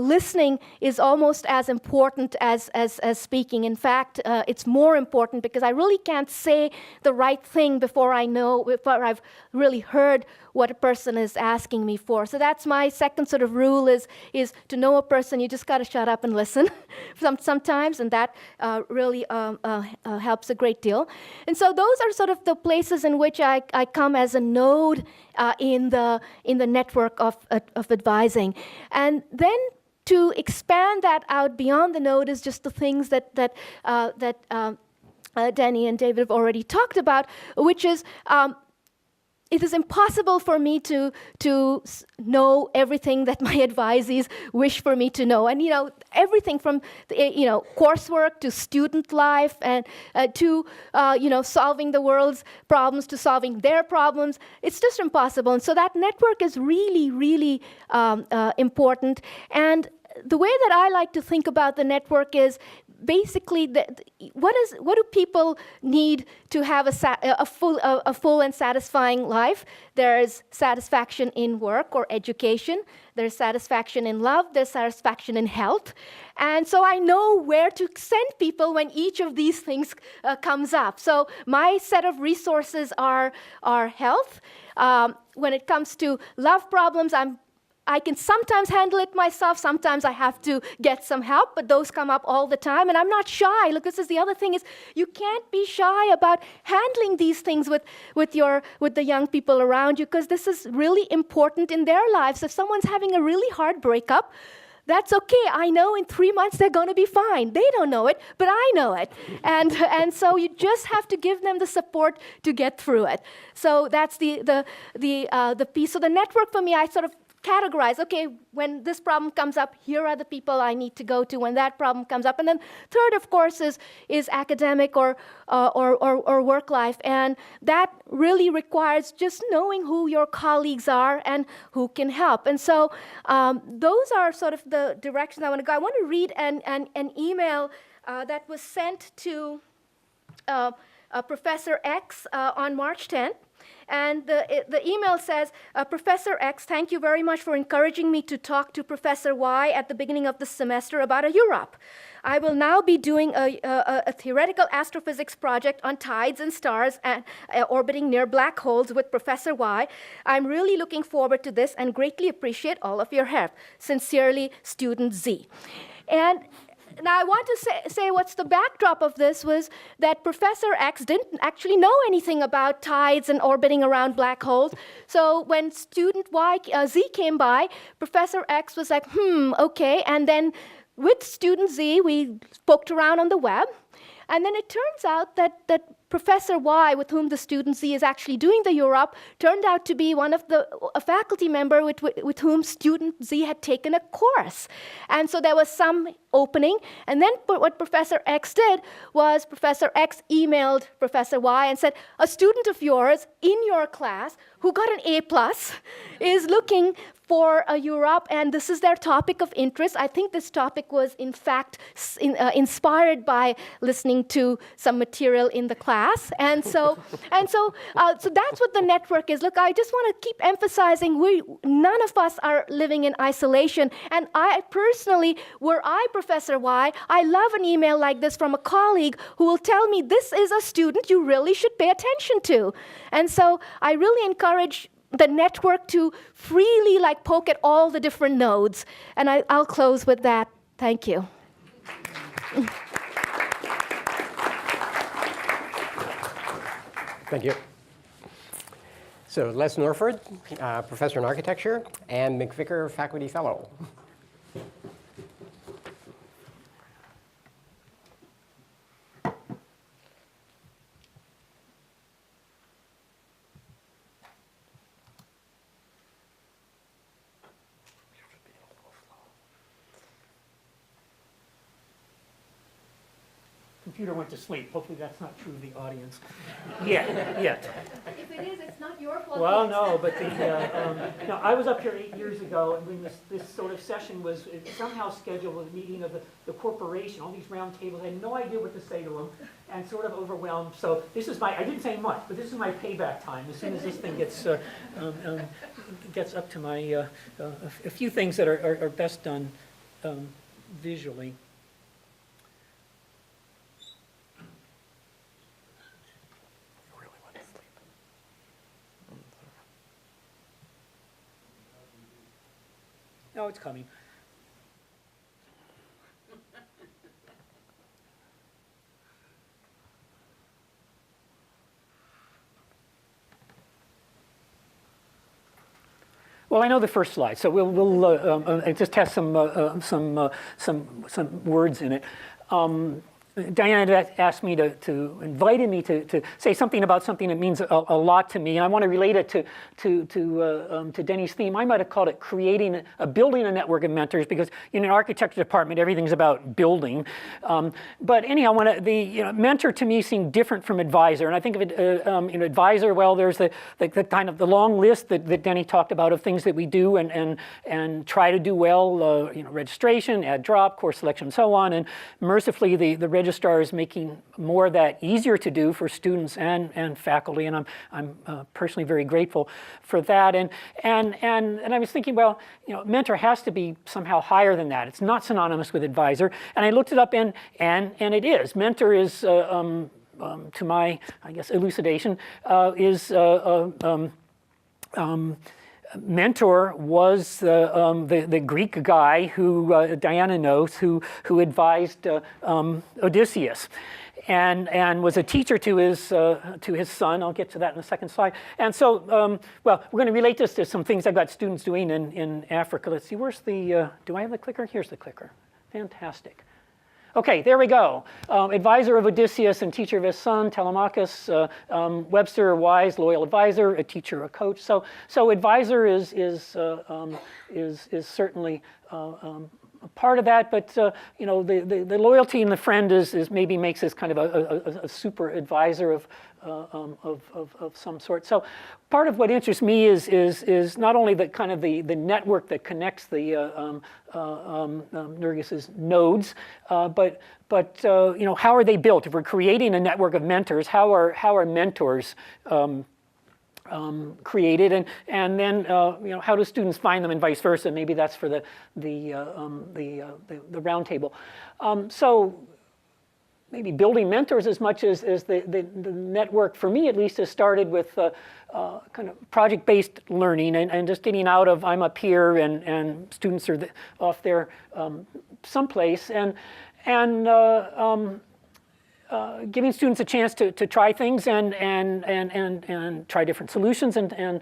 listening is almost as important as speaking. In fact, it's more important because I really can't say the right thing before I've really heard what a person is asking me for. So that's my second sort of rule is to know a person, you just got to shut up and listen sometimes, and that really helps a great deal. And so those are sort of the places in which I come as a node in the network of advising. And then to expand that out beyond the node is just the things that Danny and David have already talked about, which is it is impossible for me to know everything that my advisees wish for me to know. And, everything from, coursework to student life and to, solving the world's problems to solving their problems. It's just impossible. And so that network is really, really important. And the way that I like to think about the network is basically, what do people need to have a full and satisfying life? There's satisfaction in work or education. There's satisfaction in love. There's satisfaction in health. And so I know where to send people when each of these things comes up. So my set of resources are health. When it comes to love problems, I'm I can sometimes handle it myself. Sometimes I have to get some help, but those come up all the time. And I'm not shy. Look, this is the other thing is you can't be shy about handling these things with the young people around you, because this is really important in their lives. If someone's having a really hard breakup, that's okay. I know in 3 months they're going to be fine. They don't know it, but I know it. And so you just have to give them the support to get through it. So that's the piece. So the network for me, I sort of categorize, okay, when this problem comes up, here are the people I need to go to when that problem comes up. And then third, of course, is academic or work life. And that really requires just knowing who your colleagues are and who can help. And so those are sort of the directions I want to go. I want to read an email that was sent to Professor X on March 10th. And the email says, Professor X, thank you very much for encouraging me to talk to Professor Y at the beginning of the semester about a Europe. I will now be doing a theoretical astrophysics project on tides and stars orbiting near black holes with Professor Y. I'm really looking forward to this and greatly appreciate all of your help. Sincerely, Student Z. And now I want to say what's the backdrop of this was that Professor X didn't actually know anything about tides and orbiting around black holes. So when student Z came by, Professor X was like, okay. And then with student Z, we poked around on the web. And then it turns out that Professor Y, with whom the student Z is actually doing the Europe, turned out to be a faculty member with whom student Z had taken a course. And so there was some opening. And then what Professor X did was Professor X emailed Professor Y and said, a student of yours in your class who got an A+ is looking for a Europe, and this is their topic of interest. I think this topic was, in fact, inspired by listening to some material in the class. And so that's what the network is. Look, I just want to keep emphasizing none of us are living in isolation. And I personally, were I Professor Y, I love an email like this from a colleague who will tell me this is a student you really should pay attention to. And so I really encourage the network to freely poke at all the different nodes. And I'll close with that. Thank you. Thank you. So Les Norford, professor in architecture, and MacVicar faculty fellow. Computer went to sleep. Hopefully that's not true of the audience. Yet. If it is, it's not your fault. Well, no, but I was up here 8 years ago, and when this sort of session was somehow scheduled with a meeting of the corporation, all these round tables. I had no idea what to say to them, and sort of overwhelmed. So this is I didn't say much, but this is my payback time. As soon as this thing gets up to my, a few things that are best done visually. No, it's coming. Well, I know the first slide, so we'll it just has some words in it. Diana asked me invited me to say something about something that means a lot to me, and I want to relate it to Denny's theme. I might have called it building a network of mentors, because in an architecture department everything's about building. But anyhow, mentor to me seemed different from advisor, and I think of it, advisor. Well, there's the kind of the long list that Denny talked about of things that we do and try to do well. Registration, add drop, course selection, and so on. And mercifully, the registrar is making more of that easier to do for students and faculty, and I'm personally very grateful for that. And I was thinking, well, mentor has to be somehow higher than that. It's not synonymous with advisor. And I looked it up, and it is. Mentor is, to my, I guess, elucidation, is mentor was the Greek guy who Diana knows, who advised Odysseus, and was a teacher to his son. I'll get to that in the second slide. And so, well, we're going to relate this to some things I've got students doing in Africa. Let's see, where's the? Do I have the clicker? Here's the clicker. Fantastic. Okay, there we go. Advisor of Odysseus and teacher of his son, Telemachus. Webster, a wise, loyal advisor, a teacher, a coach. So advisor is certainly a part of that, but you know, the loyalty and the friend is maybe makes us kind of a super advisor of some sort. So part of what interests me is not only the kind of the network that connects the Nergis's nodes, but you know, how are they built? If we're creating a network of mentors, how are mentors created, and then you know, how do students find them, and vice versa? Maybe that's for the roundtable. So maybe building mentors as much as the network, for me at least, has started with kind of project-based learning and just getting out of I'm up here and students are off there someplace, and giving students a chance to try things and try different solutions and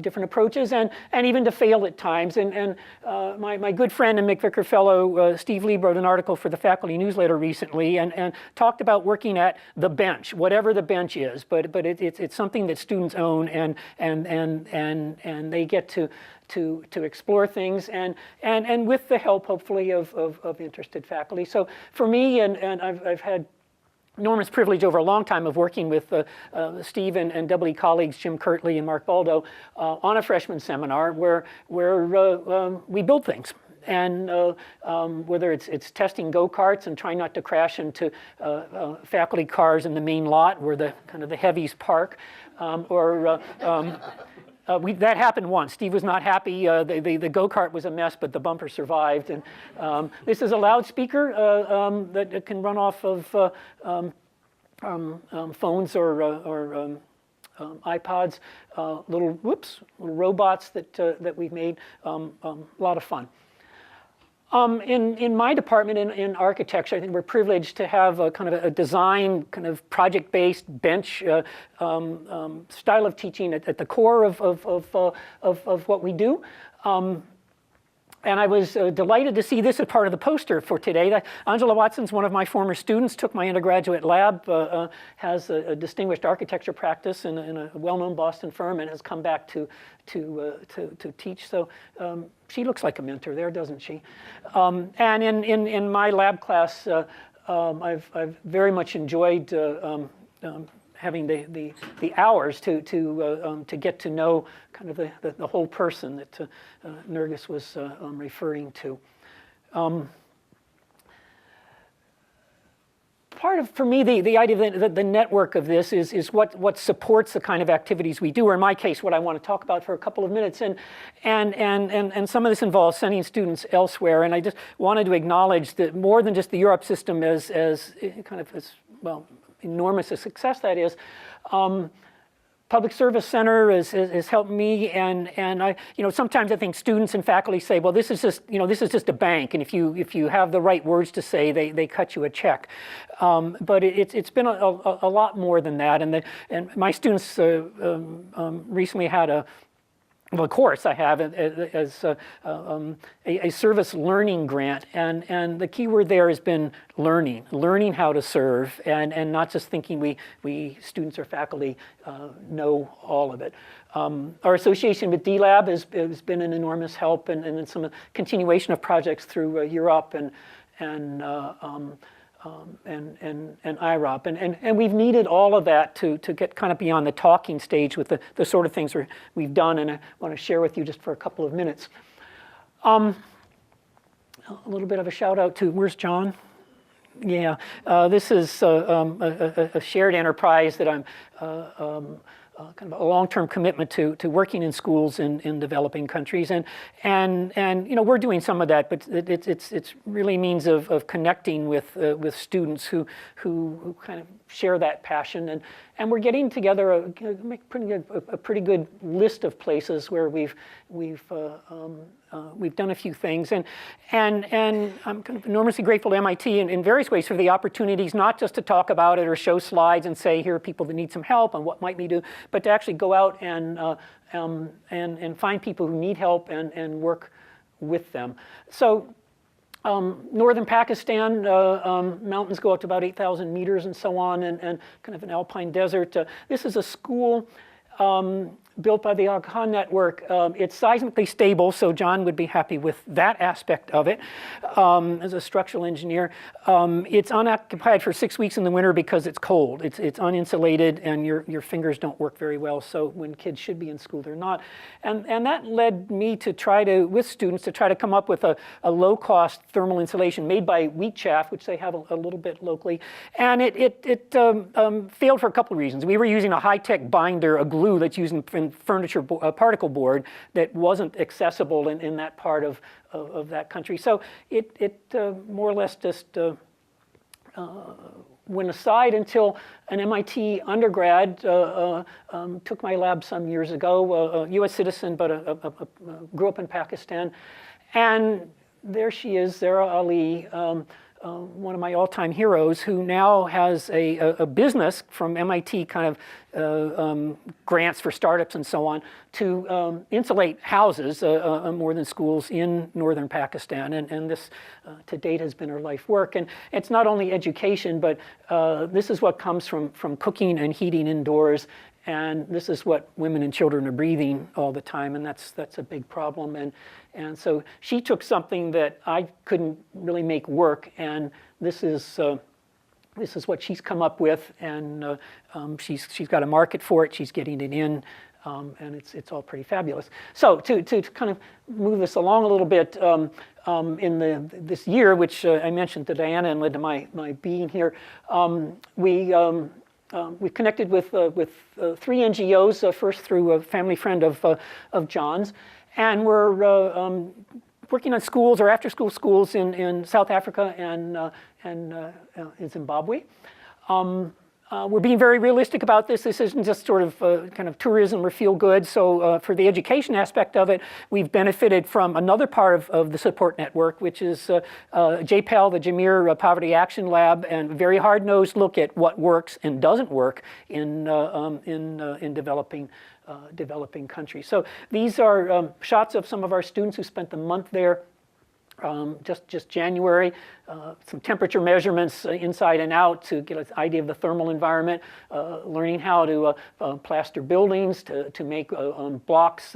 different approaches, and even to fail at times. And my good friend and MacVicar fellow Steve Lee wrote an article for the faculty newsletter recently and talked about working at the bench, whatever the bench is, but it's something that students own and they get to explore things and with the help hopefully of interested faculty. So for me, and I've had enormous privilege over a long time of working with Steve and doubly colleagues Jim Kirtley and Mark Baldo on a freshman seminar where we build things. And whether it's testing go-karts and trying not to crash into faculty cars in the main lot where the kind of the heavies park, that happened once. Steve was not happy. The go-kart was a mess, but the bumper survived. And this is a loudspeaker that can run off of phones or iPods. Little robots that we've made. A lot of fun. In my department in architecture, I think we're privileged to have a kind of a design, kind of project-based bench style of teaching at the core of what we do. And I was delighted to see this as part of the poster for today. Angela Watson's one of my former students, took my undergraduate lab, has a distinguished architecture practice in a well-known Boston firm, and has come back to teach. So she looks like a mentor there, doesn't she? And in my lab class, I've very much enjoyed having the hours to get to know kind of the whole person that Nergis was referring to. Part of, for me, the idea that the network of this is what supports the kind of activities we do, or in my case, what I want to talk about for a couple of minutes. And some of this involves sending students elsewhere. And I just wanted to acknowledge that more than just the Europe system as kind of as, well, enormous a success that is. Public Service Center has helped me, and I, you know, sometimes I think students and faculty say, well, this is just a bank, and if you have the right words to say, they cut you a check. But it's been a lot more than that, and my students recently had of course, I have as a service learning grant, and the key word there has been learning how to serve, and not just thinking we students or faculty know all of it. Our association with D-Lab has been an enormous help, and some continuation of projects through Europe and IROP, and we've needed all of that to get kind of beyond the talking stage with the sort of things we've done, and I want to share with you just for a couple of minutes. A little bit of a shout out to, where's John? Yeah, this is a shared enterprise that I'm kind of a long-term commitment to working in schools in developing countries, and we're doing some of that, but it's really means of connecting with students who kind of share that passion, and we're getting together a pretty good list of places where we've done a few things, and I'm kind of enormously grateful to MIT in various ways for the opportunities, not just to talk about it or show slides and say, here are people that need some help and what might we do, but to actually go out and find people who need help and work with them. So northern Pakistan, mountains go up to about 8,000 meters and so on, and kind of an alpine desert. This is a school built by the Aga Khan network. It's seismically stable, so John would be happy with that aspect of it as a structural engineer. It's unoccupied for 6 weeks in the winter because it's cold. It's uninsulated, and your fingers don't work very well, so when kids should be in school, they're not. And that led me to with students, to try to come up with a low-cost thermal insulation made by wheat chaff, which they have a little bit locally. And it failed for a couple of reasons. We were using a high-tech binder, a glue that's used in furniture particle board that wasn't accessible in that part of that country. So it more or less just went aside until an MIT undergrad took my lab some years ago, a US citizen, but grew up in Pakistan. And there she is, Zara Ali, one of my all-time heroes, who now has a business from MIT, kind of grants for startups and so on, to insulate houses more than schools in northern Pakistan. And this, to date, has been her life work. And it's not only education, but this is what comes from cooking and heating indoors. And this is what women and children are breathing all the time, and that's a big problem. And so she took something that I couldn't really make work, and this is what she's come up with, and she's got a market for it. She's getting it in, and it's all pretty fabulous. So to kind of move this along a little bit, in this year, which I mentioned to Diana and led to my being here, we connected with 3 NGOs, first through a family friend of John's, and we're working on schools or after-school schools in South Africa and in Zimbabwe. We're being very realistic about this. This isn't just sort of kind of tourism or feel good. So for the education aspect of it, we've benefited from another part of the support network, which is JPAL, the Jamir Poverty Action Lab, and very hard-nosed look at what works and doesn't work in developing countries. So these are shots of some of our students who spent the month there. Just January, some temperature measurements inside and out to get an idea of the thermal environment, learning how to plaster buildings, to make blocks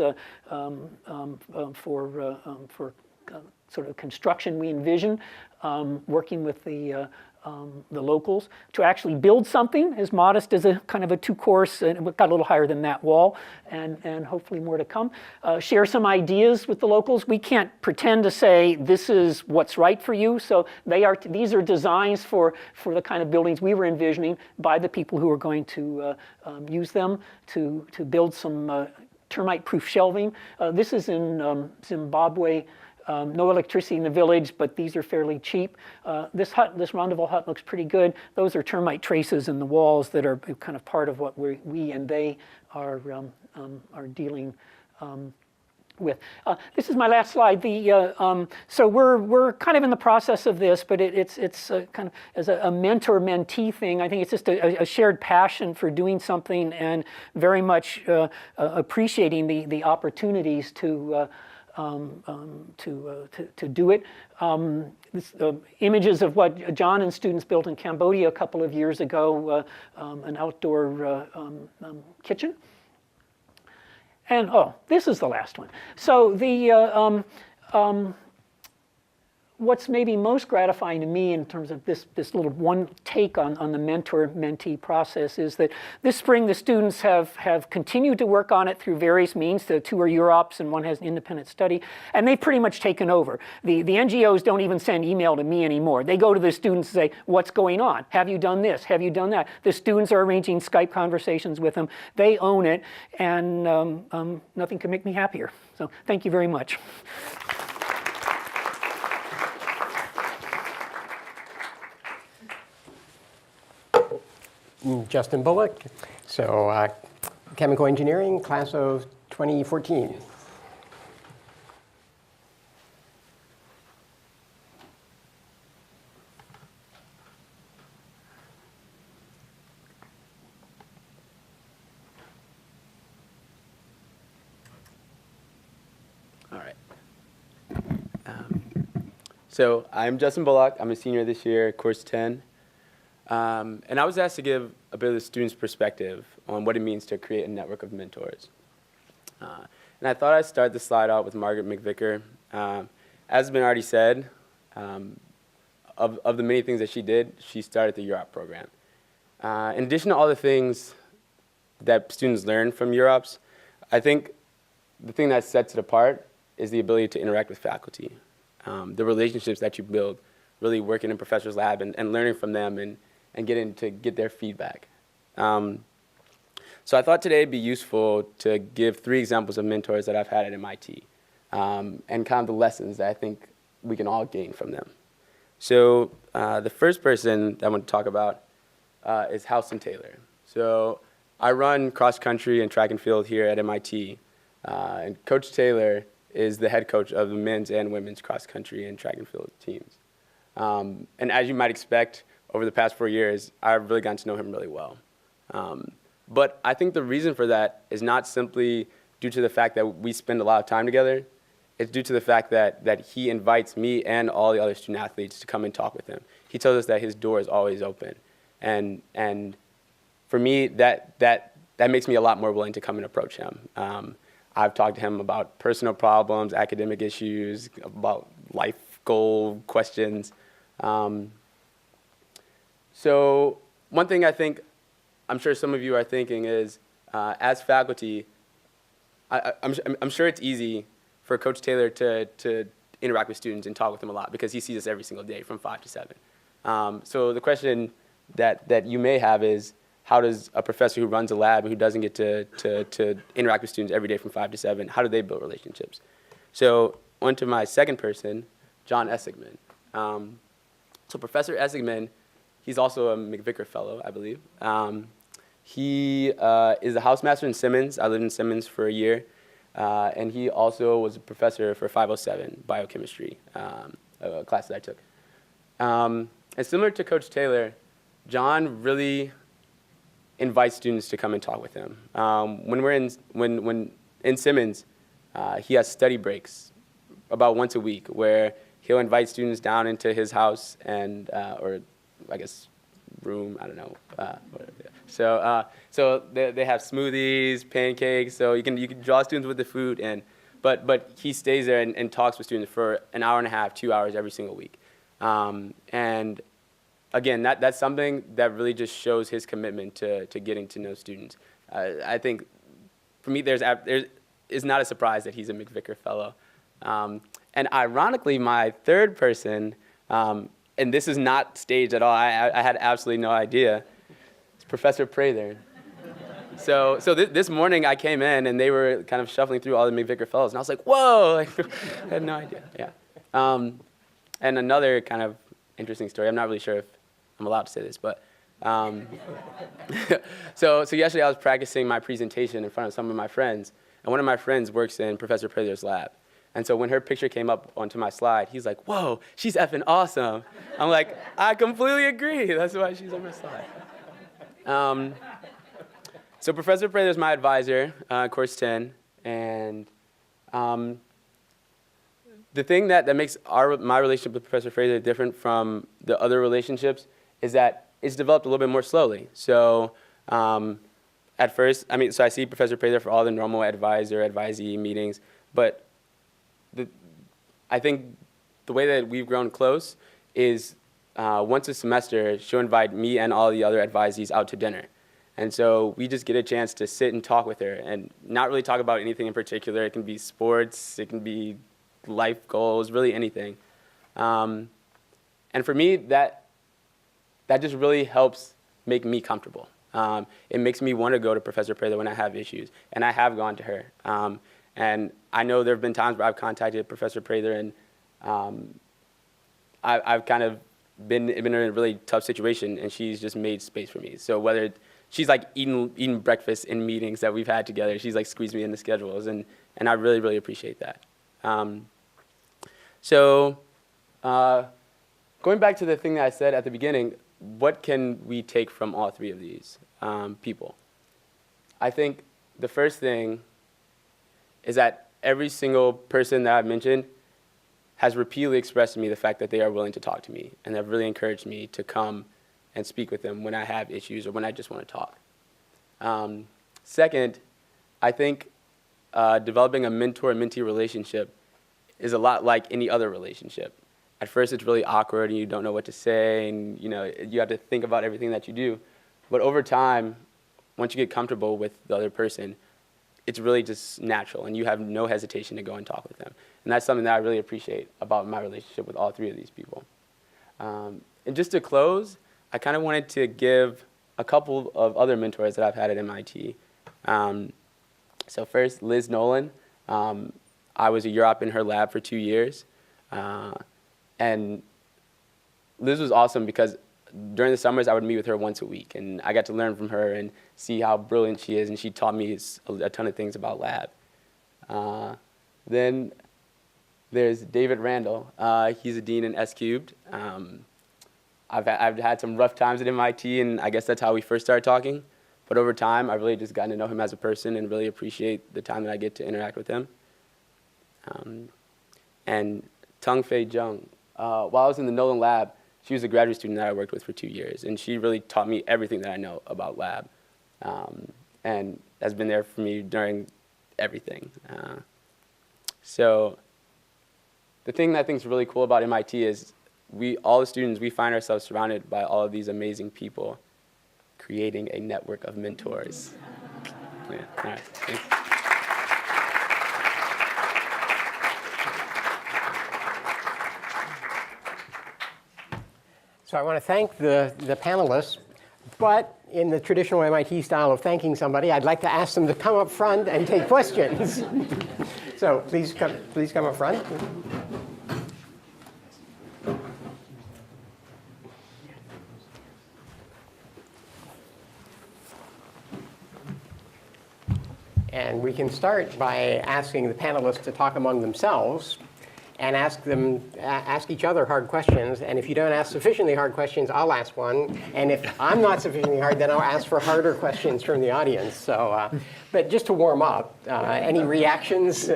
for sort of construction we envision, working with the locals, to actually build something as modest as a kind of a 2-course, and it got a little higher than that wall, and hopefully more to come. Share some ideas with the locals. We can't pretend to say this is what's right for you. So these are designs for the kind of buildings we were envisioning by the people who are going to use them to build some termite-proof shelving. This is in Zimbabwe. No electricity in the village, but these are fairly cheap. This Roundtable hut looks pretty good. Those are termite traces in the walls that are kind of part of what we and they are dealing with. This is my last slide. So we're kind of in the process of this, but it's kind of as a mentor-mentee thing. I think it's just a shared passion for doing something, and very much appreciating the opportunities to do it. Images of what John and students built in Cambodia a couple of years ago, an outdoor kitchen. And this is the last one. So what's maybe most gratifying to me in terms of this little one take on the mentor-mentee process is that this spring the students have continued to work on it through various means. The 2 are UROPs and 1 has an independent study, and they've pretty much taken over. The NGOs don't even send email to me anymore. They go to the students and say, what's going on? Have you done this? Have you done that? The students are arranging Skype conversations with them. They own it, and nothing can make me happier. So thank you very much. Justin Bullock, so chemical engineering, class of 2014. All right. So I'm Justin Bullock. I'm a senior this year, course 10. And I was asked to give a bit of the students' perspective on what it means to create a network of mentors. And I thought I'd start the slide out with Margaret MacVicar. As has been already said, of the many things that she did, she started the UROP program. In addition to all the things that students learn from UROPs, I think the thing that sets it apart is the ability to interact with faculty. The relationships that you build, really working in professor's lab and learning from them and getting to get their feedback. So I thought today it'd be useful to give 3 examples of mentors that I've had at MIT and kind of the lessons that I think we can all gain from them. So the first person that I want to talk about is Halston Taylor. So I run cross country and track and field here at MIT, and Coach Taylor is the head coach of the men's and women's cross country and track and field teams. And as you might expect, over the past 4 years, I've really gotten to know him really well. But I think the reason for that is not simply due to the fact that we spend a lot of time together. It's due to the fact that he invites me and all the other student athletes to come and talk with him. He tells us that his door is always open. And for me, that makes me a lot more willing to come and approach him. I've talked to him about personal problems, academic issues, about life goal questions. So one thing I'm sure some of you are thinking is, as faculty, I'm sure it's easy for Coach Taylor to interact with students and talk with them a lot because he sees us every single day from 5 to 7. So the question that you may have is, how does a professor who runs a lab and who doesn't get to interact with students every day from 5 to 7, how do they build relationships? So on to my second person, John Essigman. So Professor Essigman, he's also a MacVicar Fellow, I believe. He is a housemaster in Simmons. I lived in Simmons for a year. And he also was a professor for 507, biochemistry, a class that I took. And similar to Coach Taylor, John really invites students to come and talk with him. When we're in Simmons, he has study breaks about once a week where he'll invite students down into his house and, or I guess room, I don't know. So they have smoothies, pancakes, so you can draw students with the food, but he stays there and talks with students for an hour and a half, 2 hours every single week. And again, that's something that really just shows his commitment to getting to know students. I think for me, it's not a surprise that he's a MacVicar Fellow. And ironically, my third person, and this is not staged at all, I had absolutely no idea, it's Professor Prather. So this morning I came in and they were kind of shuffling through all the MacVicar Fellows, and I was like, whoa, I had no idea, yeah. And another kind of interesting story, I'm not really sure if I'm allowed to say this, but so yesterday I was practicing my presentation in front of some of my friends, and one of my friends works in Professor Prather's lab. And so when her picture came up onto my slide, he's like, whoa, she's effing awesome. I'm like, I completely agree. That's why she's on my slide. So Professor Prather's my advisor, course 10. And the thing that makes my relationship with Professor Prather different from the other relationships is that it's developed a little bit more slowly. So at first, so I see Professor Prather for all the normal advisor-advisee meetings, but I think the way that we've grown close is once a semester, she'll invite me and all the other advisees out to dinner. And so we just get a chance to sit and talk with her and not really talk about anything in particular. It can be sports, it can be life goals, really anything. And for me, that just really helps make me comfortable. It makes me want to go to Professor Prather when I have issues, and I have gone to her. And I know there have been times where I've contacted Professor Prather, and I've kind of been in a really tough situation, and she's just made space for me. So whether she's like eating breakfast in meetings that we've had together, she's like squeezed me into schedules, and I really, really appreciate that. Going back to the thing that I said at the beginning, what can we take from all three of these people? I think the first thing is that every single person that I've mentioned has repeatedly expressed to me the fact that they are willing to talk to me, and have really encouraged me to come and speak with them when I have issues or when I just want to talk. Second, I think developing a mentor-mentee relationship is a lot like any other relationship. At first, it's really awkward, and you don't know what to say, and you have to think about everything that you do. But over time, once you get comfortable with the other person, it's really just natural, and you have no hesitation to go and talk with them. And that's something that I really appreciate about my relationship with all three of these people. And just to close, I kind of wanted to give a couple of other mentors that I've had at MIT. So first, Liz Nolan. I was a year up in her lab for 2 years. And Liz was awesome because during the summers, I would meet with her once a week, and I got to learn from her and see how brilliant she is, and she taught me a ton of things about lab. Then there's David Randall. He's a dean in S Cubed. I've had some rough times at MIT, and I guess that's how we first started talking. But over time, I've really just gotten to know him as a person and really appreciate the time that I get to interact with him. And Tung Fei Jung. While I was in the Nolan lab, she was a graduate student that I worked with for 2 years, and she really taught me everything that I know about lab, and has been there for me during everything. So the thing that I think is really cool about MIT is all the students, we find ourselves surrounded by all of these amazing people, creating a network of mentors. Yeah, all right, thanks. So I want to thank the panelists, but in the traditional MIT style of thanking somebody, I'd like to ask them to come up front and take questions. So please come up front. And we can start by asking the panelists to talk among themselves and ask each other hard questions. And if you don't ask sufficiently hard questions, I'll ask one. And if I'm not sufficiently hard, then I'll ask for harder questions from the audience. So, but just to warm up, any reactions,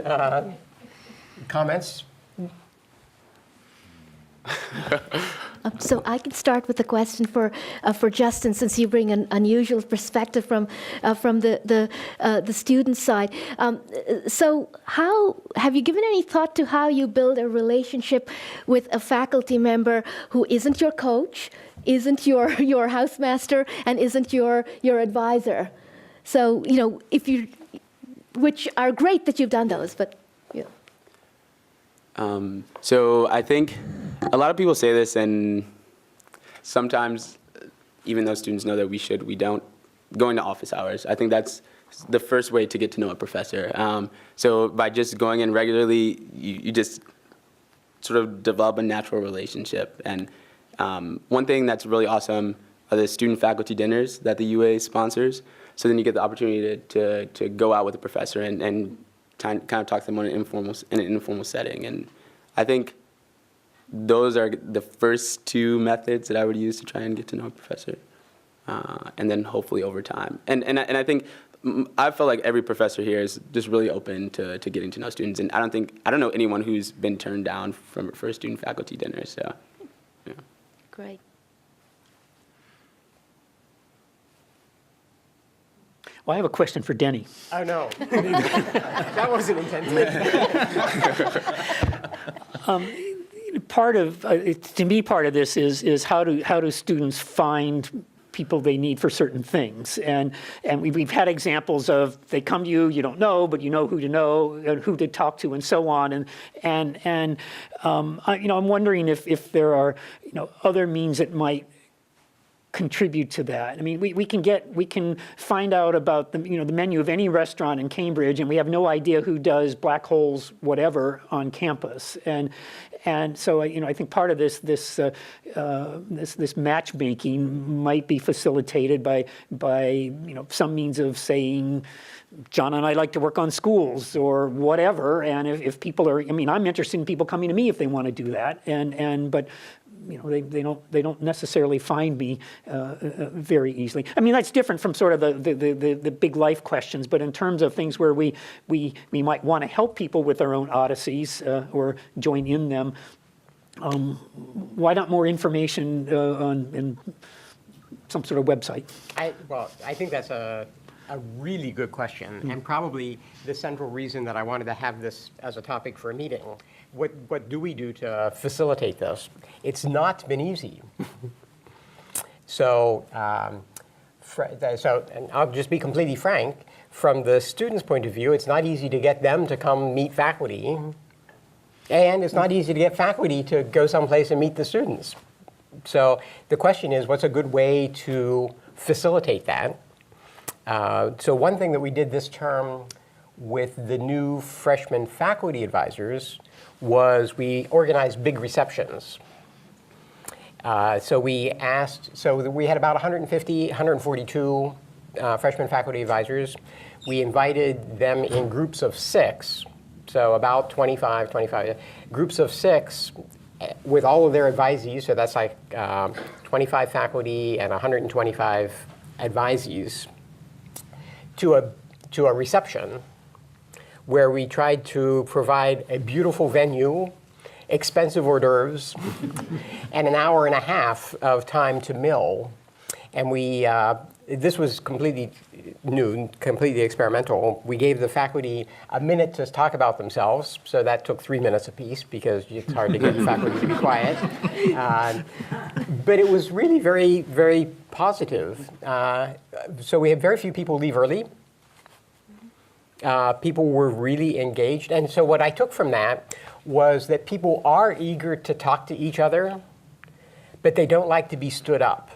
comments? So I can start with a question for Justin, since you bring an unusual perspective from the student side. So how have you given any thought to how you build a relationship with a faculty member who isn't your coach, isn't your housemaster, and isn't your advisor? So which are great that you've done those, but yeah. So I think a lot of people say this, and sometimes, even though students know that we don't, going to office hours. I think that's the first way to get to know a professor. So by just going in regularly, you just sort of develop a natural relationship. And one thing that's really awesome are the student-faculty dinners that the UA sponsors. So then you get the opportunity to go out with a professor and kind of talk to them in an informal setting. And I think those are the first two methods that I would use to try and get to know a professor, and then hopefully over time. And I think I felt like every professor here is just really open to getting to know students, and I don't know anyone who's been turned down for a student-faculty dinner. So, yeah. Great. Well, I have a question for Denny. Oh, no. That wasn't intended. part of, to me, part of this is how do students find people they need for certain things, and we've had examples of they come to you, you don't know, but you know who to know and who to talk to, and so on, and I'm wondering if there are other means that might contribute to that. I mean, we can find out about the the menu of any restaurant in Cambridge, and we have no idea who does black holes whatever on campus, and so I think part of this matchmaking might be facilitated by some means of saying, John and I like to work on schools or whatever, and if people are, I'm interested in people coming to me if they want to do that, but they don't necessarily find me very easily. I mean, that's different from sort of the big life questions, but in terms of things where we might want to help people with their own odysseys or join in them, why not more information in some sort of website? I think that's a really good question, and probably the central reason that I wanted to have this as a topic for a meeting. What do we do to facilitate this? It's not been easy. So and I'll just be completely frank, from the students' point of view, it's not easy to get them to come meet faculty, and it's not easy to get faculty to go someplace and meet the students. So the question is, what's a good way to facilitate that? So one thing that we did this term with the new freshman faculty advisors we organized big receptions. So we had about 142 freshman faculty advisors. We invited them in groups of 6, so about 25 groups of 6 with all of their advisees, so that's like 25 faculty and 125 advisees, to a reception where we tried to provide a beautiful venue, expensive hors d'oeuvres, and an hour and a half of time to mill. And this was completely new, completely experimental. We gave the faculty a minute to talk about themselves, so that took 3 minutes apiece because it's hard to get the faculty to be quiet. But it was really very, very positive. So we had very few people leave early. People were really engaged. And so what I took from that was that people are eager to talk to each other, but they don't like to be stood up.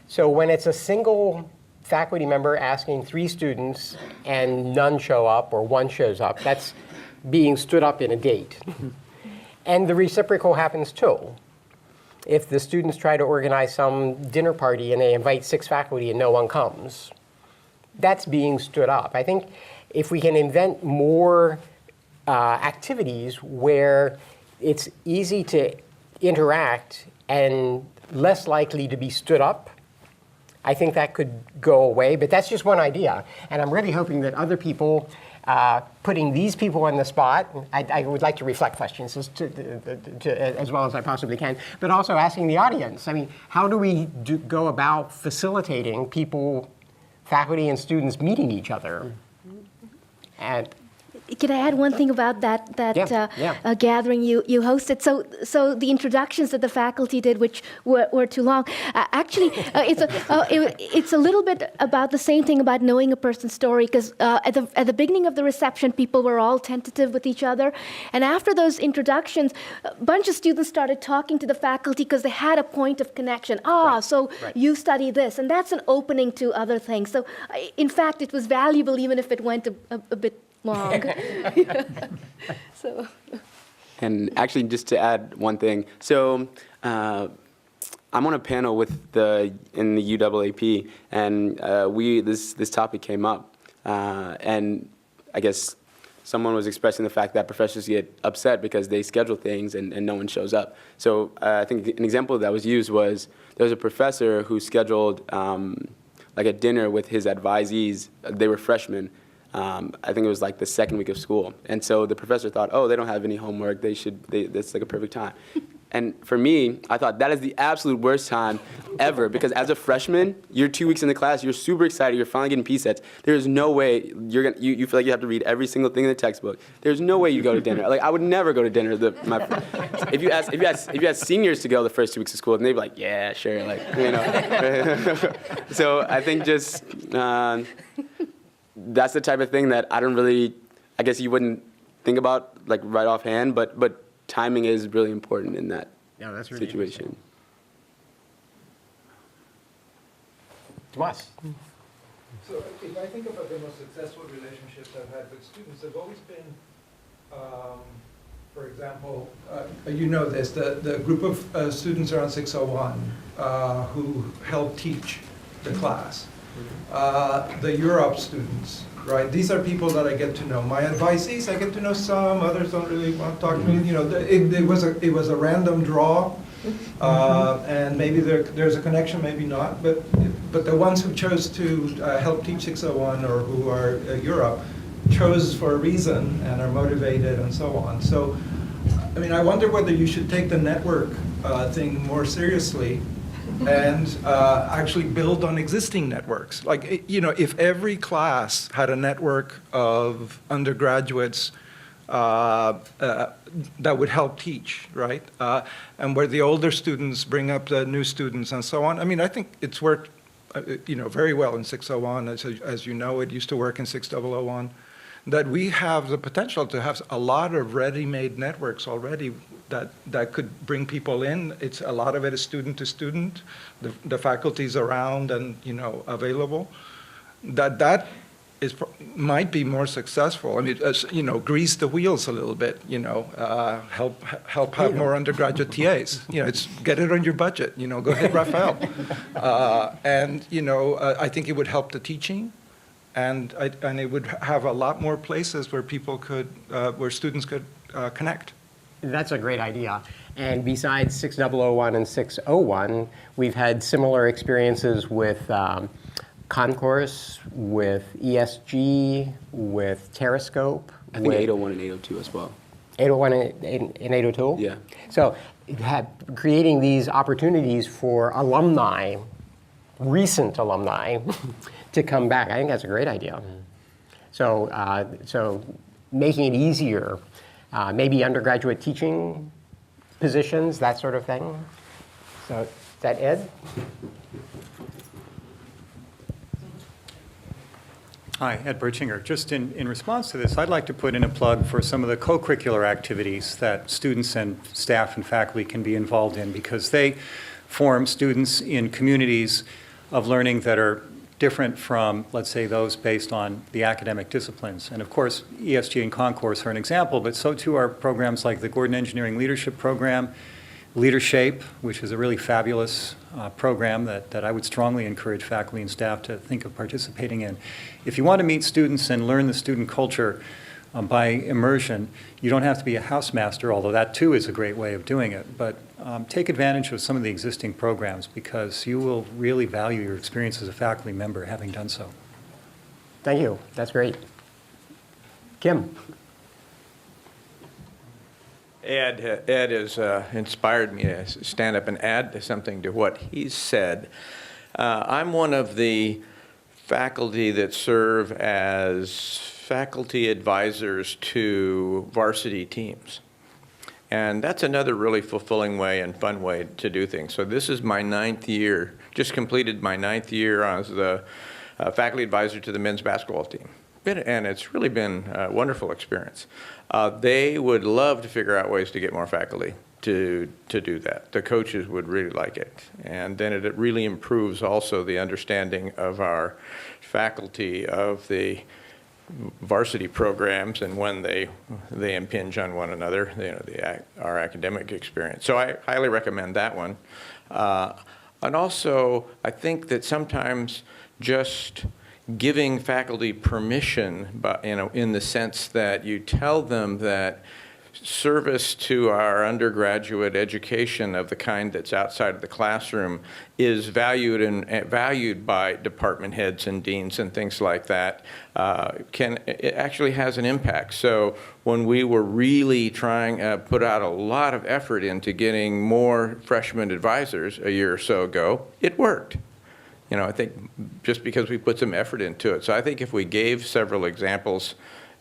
So when it's a single faculty member asking 3 students and none show up or one shows up, that's being stood up in a date. And the reciprocal happens too. If the students try to organize some dinner party and they invite 6 faculty and no one comes, that's being stood up. I think if we can invent more activities where it's easy to interact and less likely to be stood up, I think that could go away. But that's just one idea. And I'm really hoping that other people, putting these people on the spot, I would like to reflect questions as well as I possibly can, but also asking the audience. I mean, how do we go about facilitating people, faculty and students meeting each other? And can I add one thing about that gathering you hosted? So the introductions that the faculty did, which were too long, actually, it's a little bit about the same thing about knowing a person's story, because at the beginning of the reception, people were all tentative with each other, and after those introductions, a bunch of students started talking to the faculty because they had a point of connection. You study this, and that's an opening to other things. So, in fact, it was valuable even if it went a bit long. So. And actually, just to add one thing, so I'm on a panel in the UAAP, and this topic came up, and I guess someone was expressing the fact that professors get upset because they schedule things and no one shows up. So I think an example that was used was there was a professor who scheduled like a dinner with his advisees. They were freshmen. I think it was like the second week of school. And so the professor thought, oh, they don't have any homework. That's like a perfect time. And for me, I thought that is the absolute worst time ever, because as a freshman, you're 2 weeks in the class, you're super excited, you're finally getting P-sets. There's no way you feel like you have to read every single thing in the textbook. There's no way you go to dinner. Like, I would never go to dinner. If you ask seniors to go the first 2 weeks of school, then they'd be like, yeah, sure, like, you know. So I think just that's the type of thing that I don't really, I guess you wouldn't think about like right offhand, but timing is really important in that situation. Tomas? So if I think about the most successful relationships I've had with students, they've always been, for example, you know this, the group of students around 601 who help teach the class. The Europe students, right? These are people that I get to know. My advisees, I get to know some, others don't really want to talk to me. You know, it was a random draw, and maybe there's a connection, maybe not. But the ones who chose to help teach 601 or who are Europe chose for a reason and are motivated and so on. So, I mean, I wonder whether you should take the network thing more seriously and actually build on existing networks. Like, you know, if every class had a network of undergraduates that would help teach, right? And where the older students bring up the new students and so on. I mean, I think it's worked, you know, very well in 601. As you know, it used to work in 6001. That we have the potential to have a lot of ready-made networks already that could bring people in. It's a lot of it is student to student. The faculty's around and, you know, available. That is might be more successful. I mean, you know, grease the wheels a little bit. You know, help have more undergraduate TAs. You know, it's get it on your budget. You know, go hit Raphael. And you know, I think it would help the teaching. And it would have a lot more places where people could, where students could connect. That's a great idea. And besides 6001 and 601, we've had similar experiences with Concourse, with ESG, with Terrascope. I think 801 and 802 as well. 801 and 802? Yeah. So creating these opportunities for alumni, recent alumni, to come back. I think that's a great idea. So, so making it easier, maybe undergraduate teaching positions, that sort of thing. So, is that Ed? Hi, Ed Berchinger. Just in response to this, I'd like to put in a plug for some of the co-curricular activities that students and staff and faculty can be involved in, because they form students in communities of learning that are different from, let's say, those based on the academic disciplines. And of course, ESG and Concourse are an example, but so too are programs like the Gordon Engineering Leadership Program, Leadershape, which is a really fabulous program that I would strongly encourage faculty and staff to think of participating in. If you want to meet students and learn the student culture by immersion, you don't have to be a housemaster, although that too is a great way of doing it. But take advantage of some of the existing programs, because you will really value your experience as a faculty member having done so. Thank you. That's great. Kim? Ed has inspired me to stand up and add something to what he's said. I'm one of the faculty that serve as faculty advisors to varsity teams. And that's another really fulfilling way and fun way to do things. So this is my 9th year, just completed my 9th year as the faculty advisor to the men's basketball team. And it's really been a wonderful experience. They would love to figure out ways to get more faculty to do that. The coaches would really like it. And then it really improves also the understanding of our faculty of the varsity programs and when they impinge on one another, you know, our academic experience. So I highly recommend that one. And also, I think that sometimes just giving faculty permission, but, you know, in the sense that you tell them that service to our undergraduate education of the kind that's outside of the classroom is valued by department heads and deans and things like that, it actually has an impact. So when we were really trying, put out a lot of effort into getting more freshman advisors a year or so ago, it worked. You know, I think just because we put some effort into it. So I think if we gave several examples,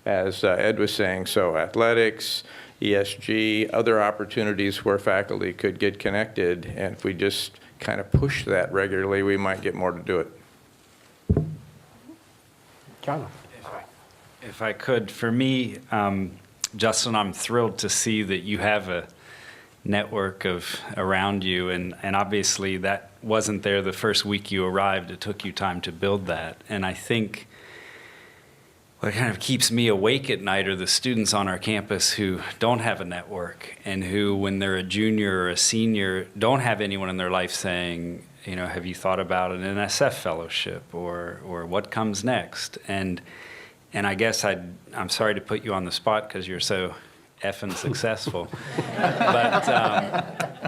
as Ed was saying, so athletics, ESG, other opportunities where faculty could get connected, and if we just kind of push that regularly, we might get more to do it. John? If I could, for me, Justin, I'm thrilled to see that you have a network around you, and obviously that wasn't there the first week you arrived. It took you time to build that. And I think what kind of keeps me awake at night are the students on our campus who don't have a network and who, when they're a junior or a senior, don't have anyone in their life saying, you know, have you thought about an NSF fellowship or what comes next? And I guess I'm sorry to put you on the spot because you're so effing successful.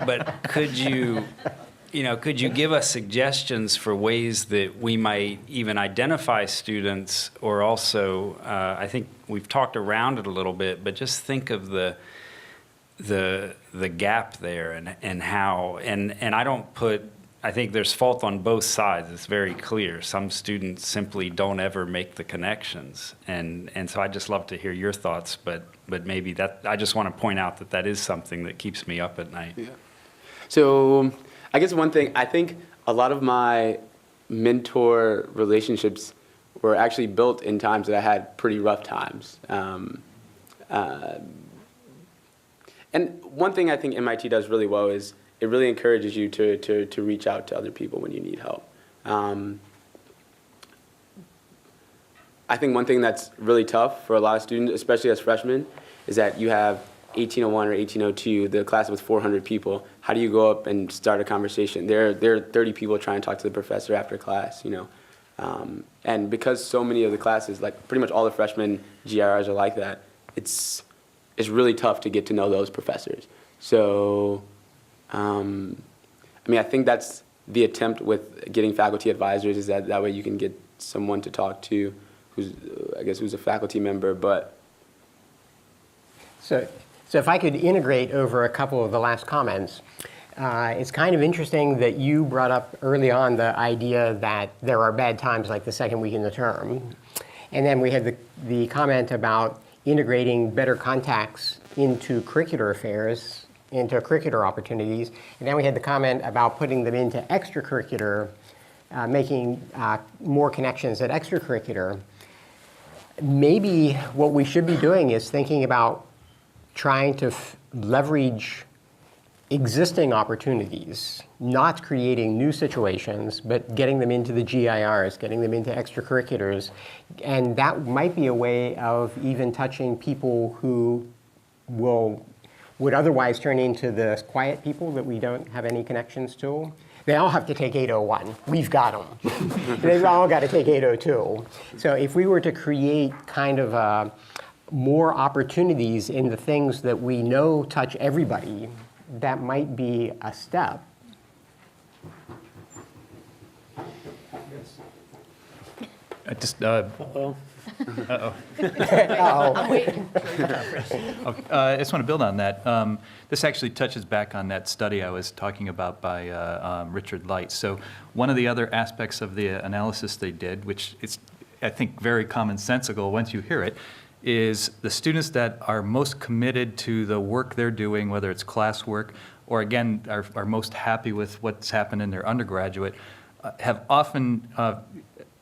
But could you give us suggestions for ways that we might even identify students, or also, I think we've talked around it a little bit, but just think of the gap there and how, and I think there's fault on both sides. It's very clear. Some students simply don't ever make the connections. And so I'd just love to hear your thoughts, but maybe that, I just want to point out that is something that keeps me up at night. Yeah. So I guess one thing, I think a lot of my mentor relationships were actually built in times that I had pretty rough times. And one thing I think MIT does really well is it really encourages you to reach out to other people when you need help. I think one thing that's really tough for a lot of students, especially as freshmen, is that you have 1801 or 1802, the class with 400 people. How do you go up and start a conversation? There are 30 people trying to talk to the professor after class, you know. And because so many of the classes, like pretty much all the freshman GRRs are like that, it's really tough to get to know those professors. So, I mean, I think that's the attempt with getting faculty advisors, is that way you can get someone to talk to who's a faculty member, but. So if I could integrate over a couple of the last comments, it's kind of interesting that you brought up early on the idea that there are bad times like the second week in the term. And then we had the comment about integrating better contacts into curricular affairs, into curricular opportunities. And then we had the comment about putting them into extracurricular, making more connections at extracurricular. Maybe what we should be doing is thinking about trying to leverage existing opportunities, not creating new situations, but getting them into the GIRs, getting them into extracurriculars. And that might be a way of even touching people who would otherwise turn into the quiet people that we don't have any connections to. They all have to take 801. We've got them. They've all got to take 802. So if we were to create kind of more opportunities in the things that we know touch everybody, that might be a step. I just, Uh-oh. I just want to build on that. This actually touches back on that study I was talking about by Richard Light. So one of the other aspects of the analysis they did, which is, I think, very commonsensical once you hear it, is the students that are most committed to the work they're doing, whether it's classwork or, again, are most happy with what's happened in their undergraduate, have often a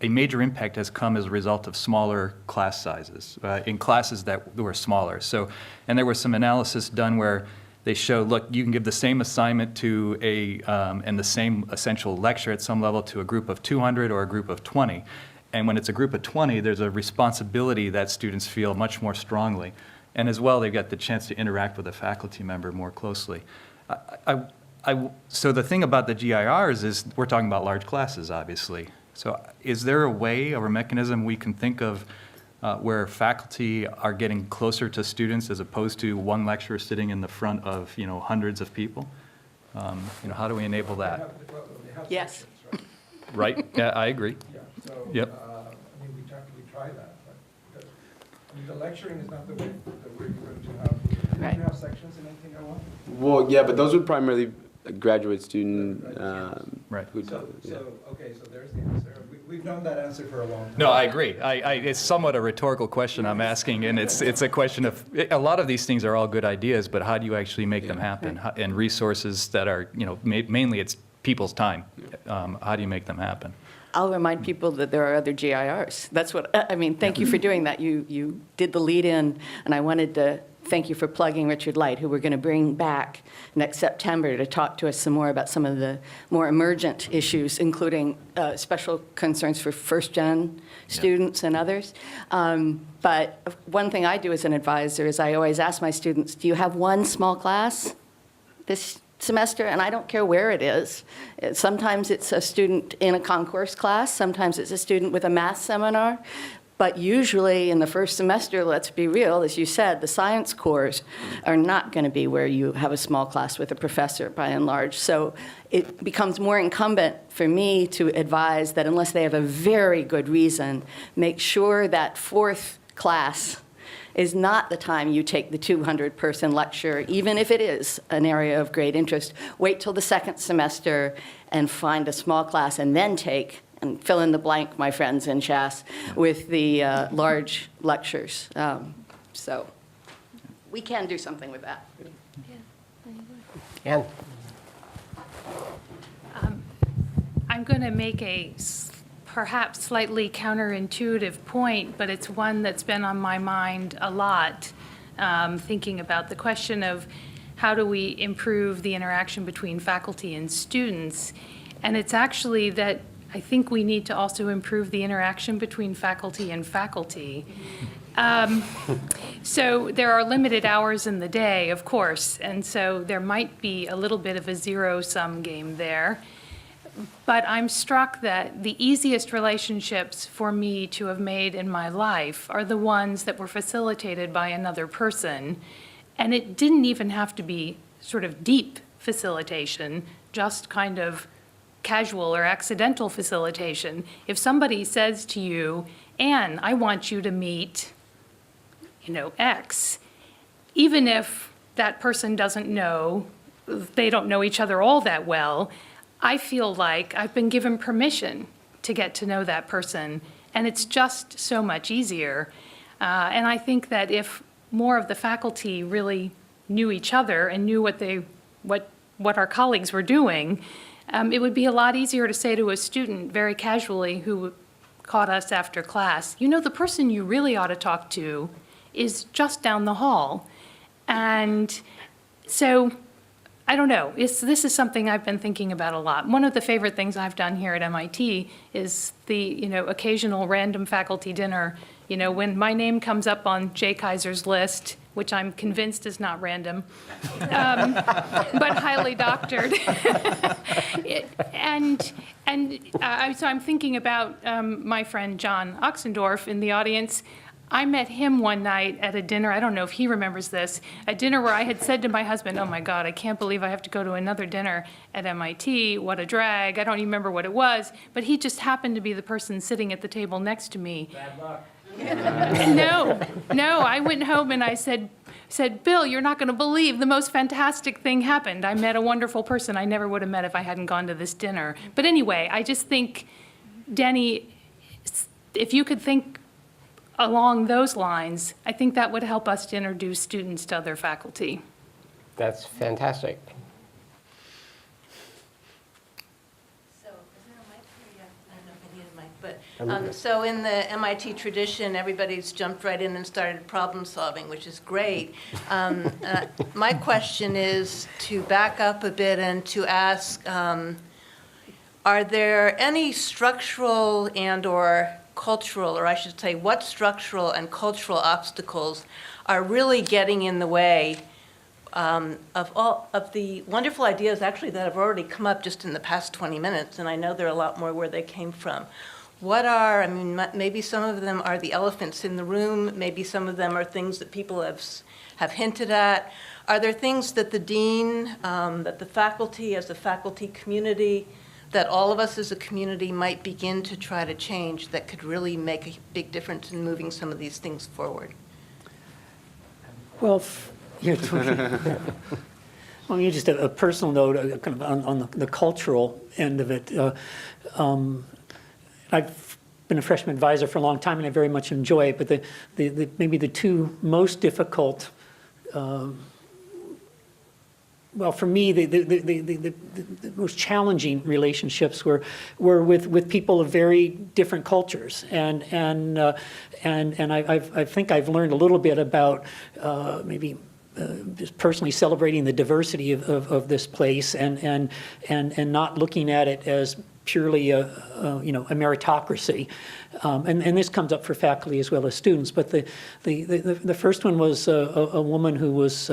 major impact has come as a result of smaller class sizes in classes that were smaller. So, and there was some analysis done where they show, look, you can give the same assignment to and the same essential lecture at some level to a group of 200 or a group of 20. And when it's a group of 20, there's a responsibility that students feel much more strongly. And as well, they've got the chance to interact with a faculty member more closely. So the thing about the GIRs is we're talking about large classes, obviously. So is there a way or a mechanism we can think of where faculty are getting closer to students as opposed to one lecturer sitting in the front of, hundreds of people. How do we enable that? Yes. Right? Yeah, I agree. Yeah, so, Yep. we try that, but, the lecturing is not the way that we're going to have. Right. Do you have sections in anything I want? Well, yeah, but those would primarily graduate student. Right. Okay, so there's the answer. We've known that answer for a long time. No, I agree. It's somewhat a rhetorical question I'm asking, and it's a question of, a lot of these things are all good ideas, but how do you actually make them happen? And resources that are, mainly it's people's time. How do you make them happen? I'll remind people that there are other GIRs. That's what, thank you for doing that. You did the lead in, and I wanted to thank you for plugging Richard Light, who we're going to bring back next September to talk to us some more about some of the more emergent issues, including special concerns for first-gen students and others. But one thing I do as an advisor is I always ask my students, do you have one small class this semester? And I don't care where it is. Sometimes it's a student in a concourse class. Sometimes it's a student with a math seminar. But usually in the first semester, let's be real, as you said, the science cores are not going to be where you have a small class with a professor by and large. So it becomes more incumbent for me to advise that unless they have a very good reason, make sure that fourth class is not the time you take the 200-person lecture, even if it is an area of great interest. Wait till the second semester and find a small class and then take, and fill in the blank, my friends in CHAS, with the large lectures. So we can do something with that. Anne? I'm going to make a perhaps slightly counterintuitive point, but it's one that's been on my mind a lot, thinking about the question of how do we improve the interaction between faculty and students. And it's actually that I think we need to also improve the interaction between faculty and faculty. So there are limited hours in the day, of course, and so there might be a little bit of a zero-sum game there. But I'm struck that the easiest relationships for me to have made in my life are the ones that were facilitated by another person. And it didn't even have to be sort of deep facilitation, just kind of casual or accidental facilitation. If somebody says to you, Anne, I want you to meet, X, even if that person doesn't know, they don't know each other all that well, I feel like I've been given permission to get to know that person, and it's just so much easier. And I think that if more of the faculty really knew each other and knew what our colleagues were doing, it would be a lot easier to say to a student very casually who caught us after class, the person you really ought to talk to is just down the hall. And so, I don't know, this is something I've been thinking about a lot. One of the favorite things I've done here at MIT is the, occasional random faculty dinner. When my name comes up on Jay Kaiser's list, which I'm convinced is not random, but highly doctored. So I'm thinking about my friend John Oxendorf in the audience. I met him one night at a dinner, I don't know if he remembers this, a dinner where I had said to my husband, oh my God, I can't believe I have to go to another dinner at MIT, what a drag, I don't even remember what it was, but he just happened to be the person sitting at the table next to me. Bad luck. No, I went home and I said, Bill, you're not going to believe the most fantastic thing happened. I met a wonderful person I never would have met if I hadn't gone to this dinner. But anyway, I just think, Denny, if you could think along those lines, I think that would help us to introduce students to other faculty. That's fantastic. So, is there a mic here? Yeah, I don't know if I need a mic, but so in the MIT tradition, everybody's jumped right in and started problem solving, which is great. My question is to back up a bit and to ask, are there any structural and/or cultural, or I should say, what structural and cultural obstacles are really getting in the way of all of the wonderful ideas actually that have already come up just in the past 20 minutes, and I know there are a lot more where they came from. what are, I mean, maybe some of them are the elephants in the room, maybe some of them are things that people have hinted at. Are there things that the dean, that the faculty, as a faculty community, that all of us as a community might begin to try to change that could really make a big difference in moving some of these things forward? Well, yeah, well, just a personal note, kind of on the cultural end of it. I've been a freshman advisor for a long time, and I very much enjoy it. But maybe the two most difficult, well, for me, the most challenging relationships were with people of very different cultures, and I think I've learned a little bit about maybe. Just personally celebrating the diversity of this place and not looking at it as purely a meritocracy, and this comes up for faculty as well as students. But the first one was a woman who was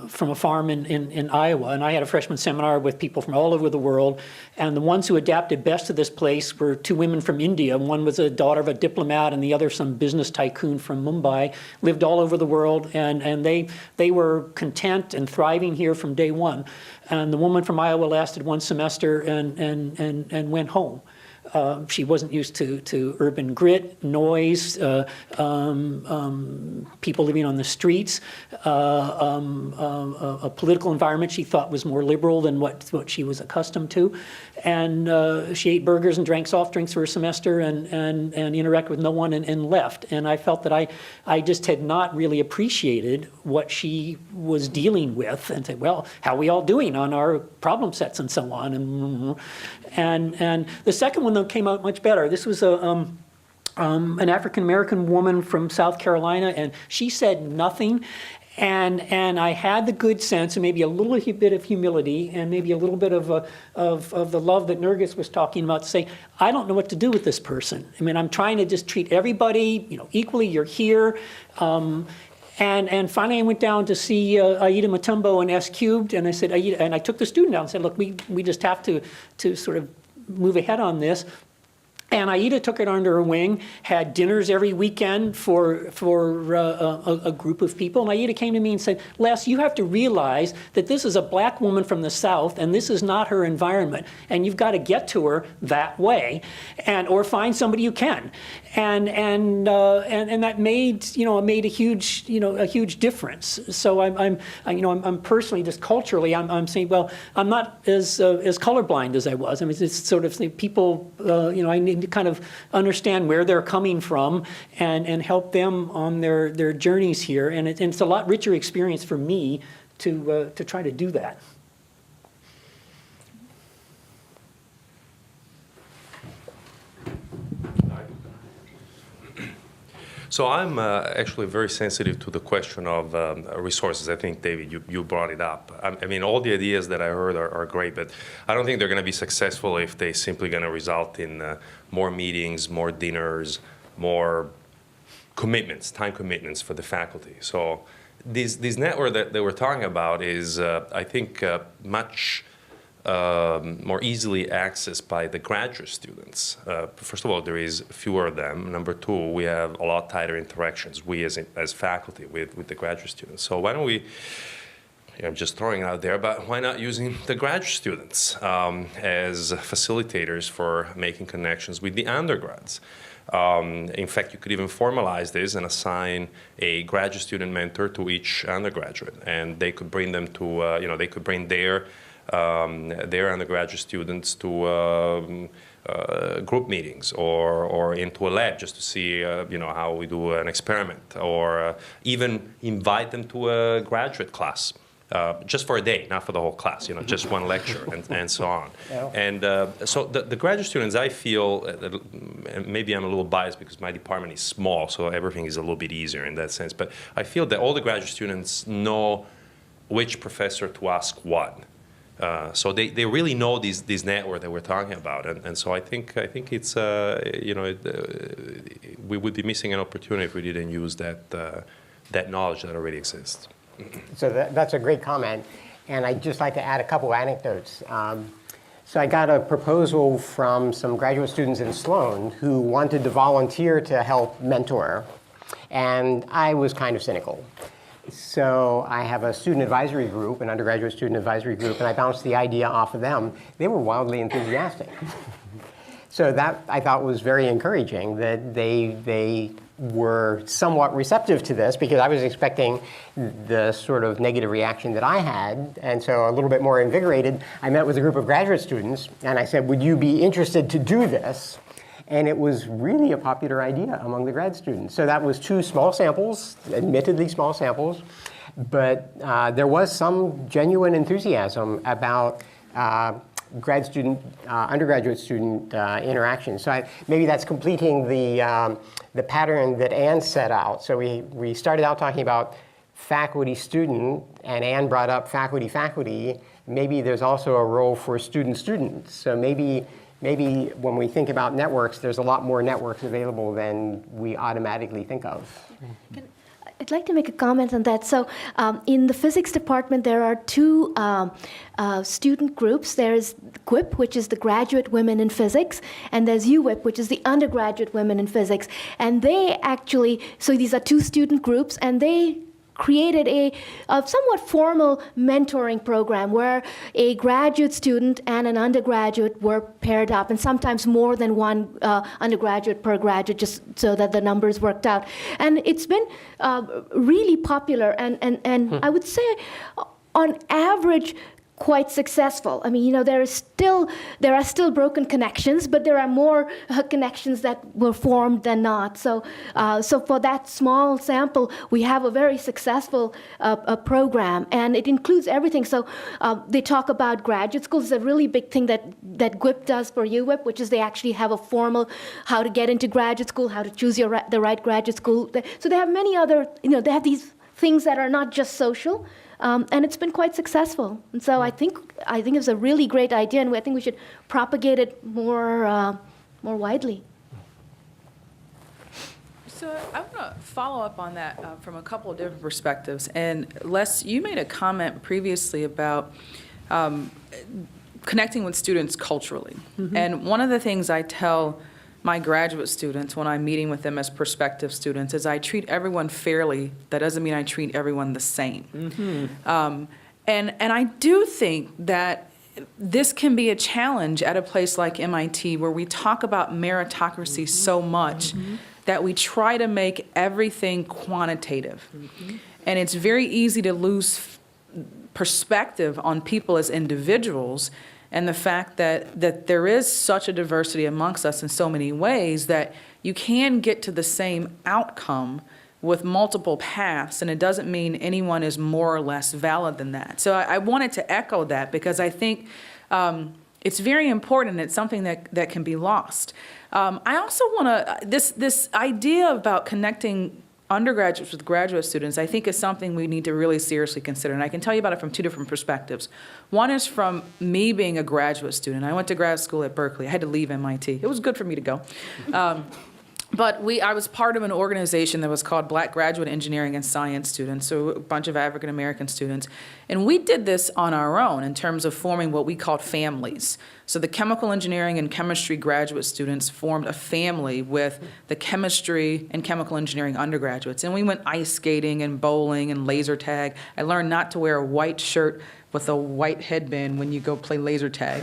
from a farm in Iowa, and I had a freshman seminar with people from all over the world, and the ones who adapted best to this place were two women from India. One was a daughter of a diplomat, and the other some business tycoon from Mumbai, lived all over the world, and they were content and thriving here from day one. And the woman from Iowa lasted one semester and went home. She wasn't used to urban grit, noise, people living on the streets, a political environment she thought was more liberal than what she was accustomed to. And she ate burgers and drank soft drinks for a semester and interacted with no one and left. And I felt that I just had not really appreciated what she was dealing with and said, well, how are we all doing on our problem sets and so on? And the second one, though, came out much better. This was an African-American woman from South Carolina, and she said nothing. And I had the good sense and maybe a little bit of humility and maybe a little bit of the love that Nergis was talking about to say, I don't know what to do with this person. I mean, I'm trying to just treat everybody, equally. You're here. And finally, I went down to see Aida Mutombo in S Cubed, and I said, Aida, and I took the student down and said, look, we just have to sort of move ahead on this. And Aida took it under her wing, had dinners every weekend for a group of people. And Aida came to me and said, Les, you have to realize that this is a black woman from the South, and this is not her environment. And you've got to get to her that way, or find somebody you can. And that made a huge difference. So I'm personally, just culturally, I'm saying, well, I'm not as colorblind as I was. I mean, it's sort of people, I need to kind of understand where they're coming from and help them on their journeys here. And it's a lot richer experience for me to try to do that. So I'm actually very sensitive to the question of resources. I think, David, you brought it up. I mean, all the ideas that I heard are great, but I don't think they're going to be successful if they're simply going to result in more meetings, more dinners, more commitments, time commitments for the faculty. So this network that we're talking about is, I think, much more easily accessed by the graduate students. First of all, there is fewer of them. Number two, we have a lot tighter interactions, we as faculty, with the graduate students. So why don't we, I'm just throwing it out there, but why not using the graduate students as facilitators for making connections with the undergrads? In fact, you could even formalize this and assign a graduate student mentor to each undergraduate, and they could bring them to, they could bring their undergraduate students to group meetings or into a lab just to see how we do an experiment, or even invite them to a graduate class just for a day, not for the whole class, just one lecture and so on. Yeah. And so the graduate students, I feel, and maybe I'm a little biased because my department is small, so everything is a little bit easier in that sense, but I feel that all the graduate students know which professor to ask what. So they really know these network that we're talking about, and so I think it's we would be missing an opportunity if we didn't use that knowledge that already exists. So that's a great comment, and I'd just like to add a couple of anecdotes. So I got a proposal from some graduate students in Sloan who wanted to volunteer to help mentor. And I was kind of cynical. So I have a student advisory group, an undergraduate student advisory group, and I bounced the idea off of them. They were wildly enthusiastic. So that I thought was very encouraging, that they were somewhat receptive to this, because I was expecting the sort of negative reaction that I had. And so a little bit more invigorated, I met with a group of graduate students, and I said, would you be interested to do this? And it was really a popular idea among the grad students. So that was 2 small samples, admittedly small samples, but there was some genuine enthusiasm about undergraduate student interaction. So maybe that's completing the pattern that Anne set out. So we started out talking about faculty-student, and Anne brought up faculty-faculty. Maybe there's also a role for student-student. So maybe when we think about networks, there's a lot more networks available than we automatically think of. I'd like to make a comment on that. So in the physics department, there are 2 student groups. There's GWIP, which is the Graduate Women in Physics, and there's UWIP, which is the Undergraduate Women in Physics. And they actually, so these are 2 student groups, and they created a somewhat formal mentoring program where a graduate student and an undergraduate were paired up, and sometimes more than one undergraduate per graduate, just so that the numbers worked out. And it's been really popular, and I would say on average quite successful. I mean, there are still broken connections, but there are more connections that were formed than not. So for that small sample, we have a very successful program, and it includes everything. So they talk about graduate schools. It's a really big thing that GWIP does for UWIP, which is they actually have a formal how to get into graduate school, how to choose the right graduate school. So they have many other, they have these things that are not just social. And it's been quite successful. And so I think it's a really great idea, and I think we should propagate it more widely. So I want to follow up on that from a couple of different perspectives. And Les, you made a comment previously about connecting with students culturally. Mm-hmm. And one of the things I tell my graduate students when I'm meeting with them as prospective students is I treat everyone fairly. That doesn't mean I treat everyone the same. Mm-hmm. And I do think that this can be a challenge at a place like MIT, where we talk about meritocracy so much that we try to make everything quantitative. Mm-hmm. And it's very easy to lose perspective on people as individuals, and the fact that there is such a diversity amongst us in so many ways that you can get to the same outcome with multiple paths, and it doesn't mean anyone is more or less valid than that. So I wanted to echo that, because I think it's very important. It's something that can be lost. I also want to, this idea about connecting undergraduates with graduate students, I think, is something we need to really seriously consider. And I can tell you about it from 2 different perspectives. One is from me being a graduate student. I went to grad school at Berkeley. I had to leave MIT. It was good for me to go. But I was part of an organization that was called Black Graduate Engineering and Science Students, so a bunch of African American students. And we did this on our own in terms of forming what we called families. So the chemical engineering and chemistry graduate students formed a family with the chemistry and chemical engineering undergraduates. And we went ice skating and bowling and laser tag. I learned not to wear a white shirt with a white headband when you go play laser tag.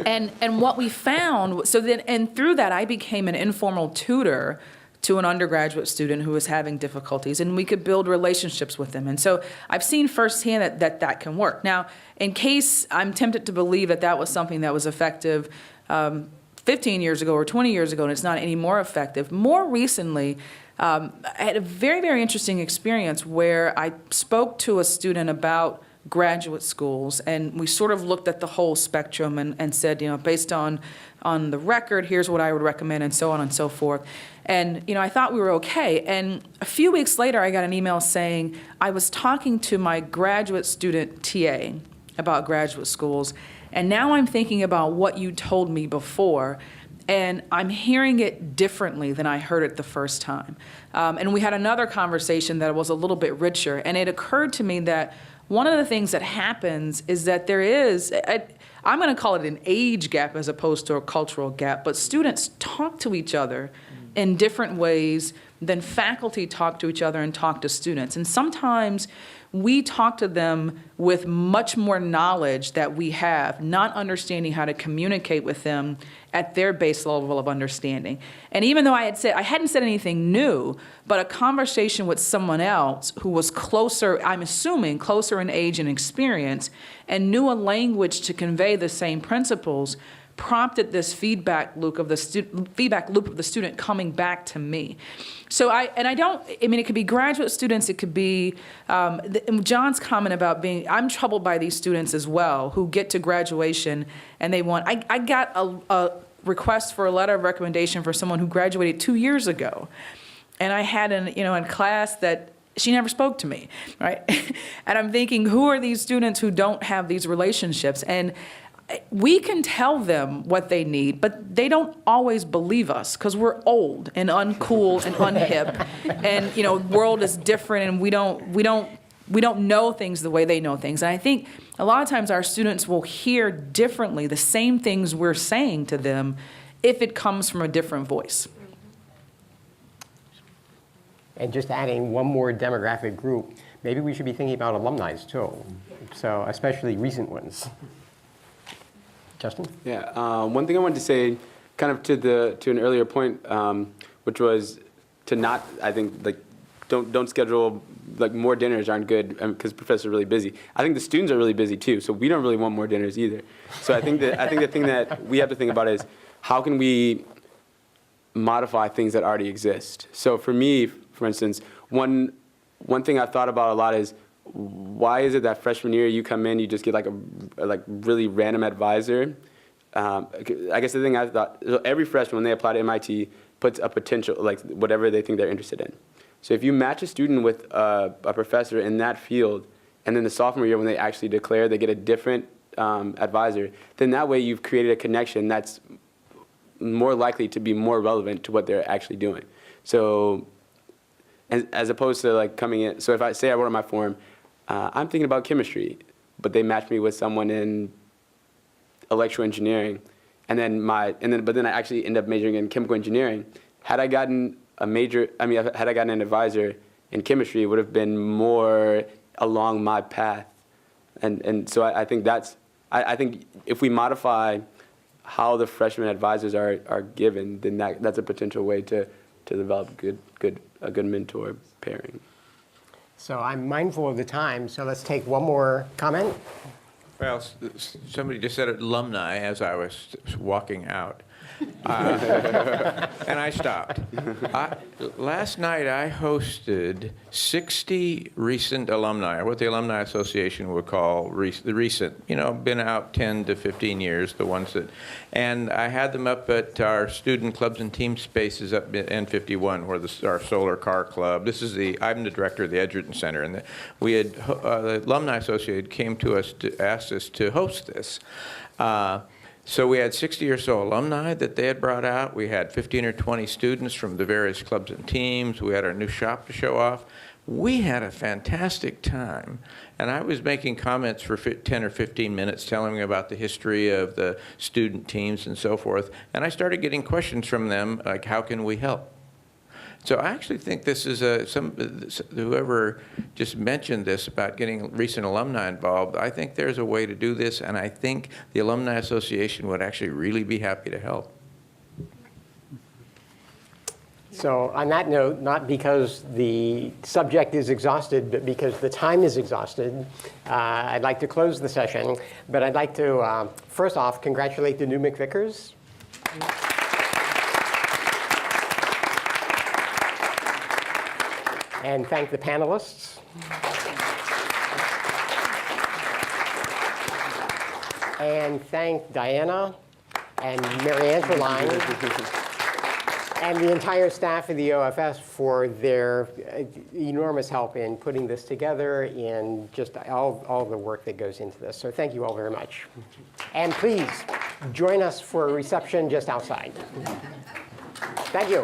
And what we found, and through that I became an informal tutor to an undergraduate student who was having difficulties, and we could build relationships with them. And so I've seen firsthand that can work. Now, in case I'm tempted to believe that was something that was effective 15 years ago or 20 years ago, and it's not any more effective, more recently, I had a very, very interesting experience where I spoke to a student about graduate schools, and we sort of looked at the whole spectrum and said, based on the record, here's what I would recommend, and so on and so forth. And, I thought we were okay. And a few weeks later, I got an email saying, I was talking to my graduate student TA about graduate schools, and now I'm thinking about what you told me before, and I'm hearing it differently than I heard it the first time. And we had another conversation that was a little bit richer, and it occurred to me that one of the things that happens is that there is, I'm going to call it an age gap as opposed to a cultural gap, but students talk to each other in different ways than faculty talk to each other and talk to students. And sometimes we talk to them with much more knowledge that we have, not understanding how to communicate with them at their base level of understanding. And even though I hadn't said anything new, but a conversation with someone else who was closer, I'm assuming, closer in age and experience, and knew a language to convey the same principles, prompted this feedback loop of the student coming back to me. So it could be graduate students, it could be, John's comment about I'm troubled by these students as well, who get to graduation and they want, I got a request for a letter of recommendation for someone who graduated 2 years ago. And I had in class that she never spoke to me, right? And I'm thinking, who are these students who don't have these relationships? And we can tell them what they need, but they don't always believe us because we're old and uncool and unhip, and world is different, and we don't know things the way they know things. And I think a lot of times our students will hear differently the same things we're saying to them if it comes from a different voice. And just adding one more demographic group, maybe we should be thinking about alumni too, so especially recent ones. Justin? Yeah, one thing I wanted to say, kind of to an earlier point, which was to not, I think, don't schedule, more dinners aren't good because professors are really busy. I think the students are really busy too, so we don't really want more dinners either. So I think the thing that we have to think about is how can we modify things that already exist. So for me, for instance, one thing I've thought about a lot is, why is it that freshman year you come in, you just get a really random advisor? I guess the thing I thought, so every freshman when they apply to MIT puts a potential, whatever they think they're interested in. So if you match a student with a professor in that field, and then the sophomore year when they actually declare, they get a different advisor, then that way you've created a connection that's more likely to be more relevant to what they're actually doing. So as opposed to coming in, so if I say I wrote on my form, I'm thinking about chemistry, but they match me with someone in electrical engineering, but then I actually end up majoring in chemical engineering. Had I gotten had I gotten an advisor in chemistry, it would have been more along my path. And so I think I think if we modify how the freshman advisors are given, then that's a potential way to develop a good mentor pairing. So I'm mindful of the time, so let's take one more comment. Well, somebody just said alumni as I was walking out. And I stopped. Last night I hosted 60 recent alumni, or what the Alumni Association would call the recent, been out 10 to 15 years, the ones that, and I had them up at our student clubs and team spaces up at N51, where our solar car club. I'm the director of the Edgerton Center, and the Alumni Association came to us to ask us to host this. So we had 60 or so alumni that they had brought out. We had 15 or 20 students from the various clubs and teams. We had our new shop to show off. We had a fantastic time. And I was making comments for 10 or 15 minutes telling them about the history of the student teams and so forth. And I started getting questions from them, like, how can we help? So I actually think this is whoever just mentioned this about getting recent alumni involved, I think there's a way to do this, and I think the Alumni Association would actually really be happy to help. So on that note, not because the subject is exhausted, but because the time is exhausted, I'd like to close the session. But I'd like to, first off, congratulate the new MacVicars. And thank the panelists. And thank Diana and Mary Angeline and the entire staff of the OFS for their enormous help in putting this together, and just all the work that goes into this. So thank you all very much. And please join us for a reception just outside. Thank you.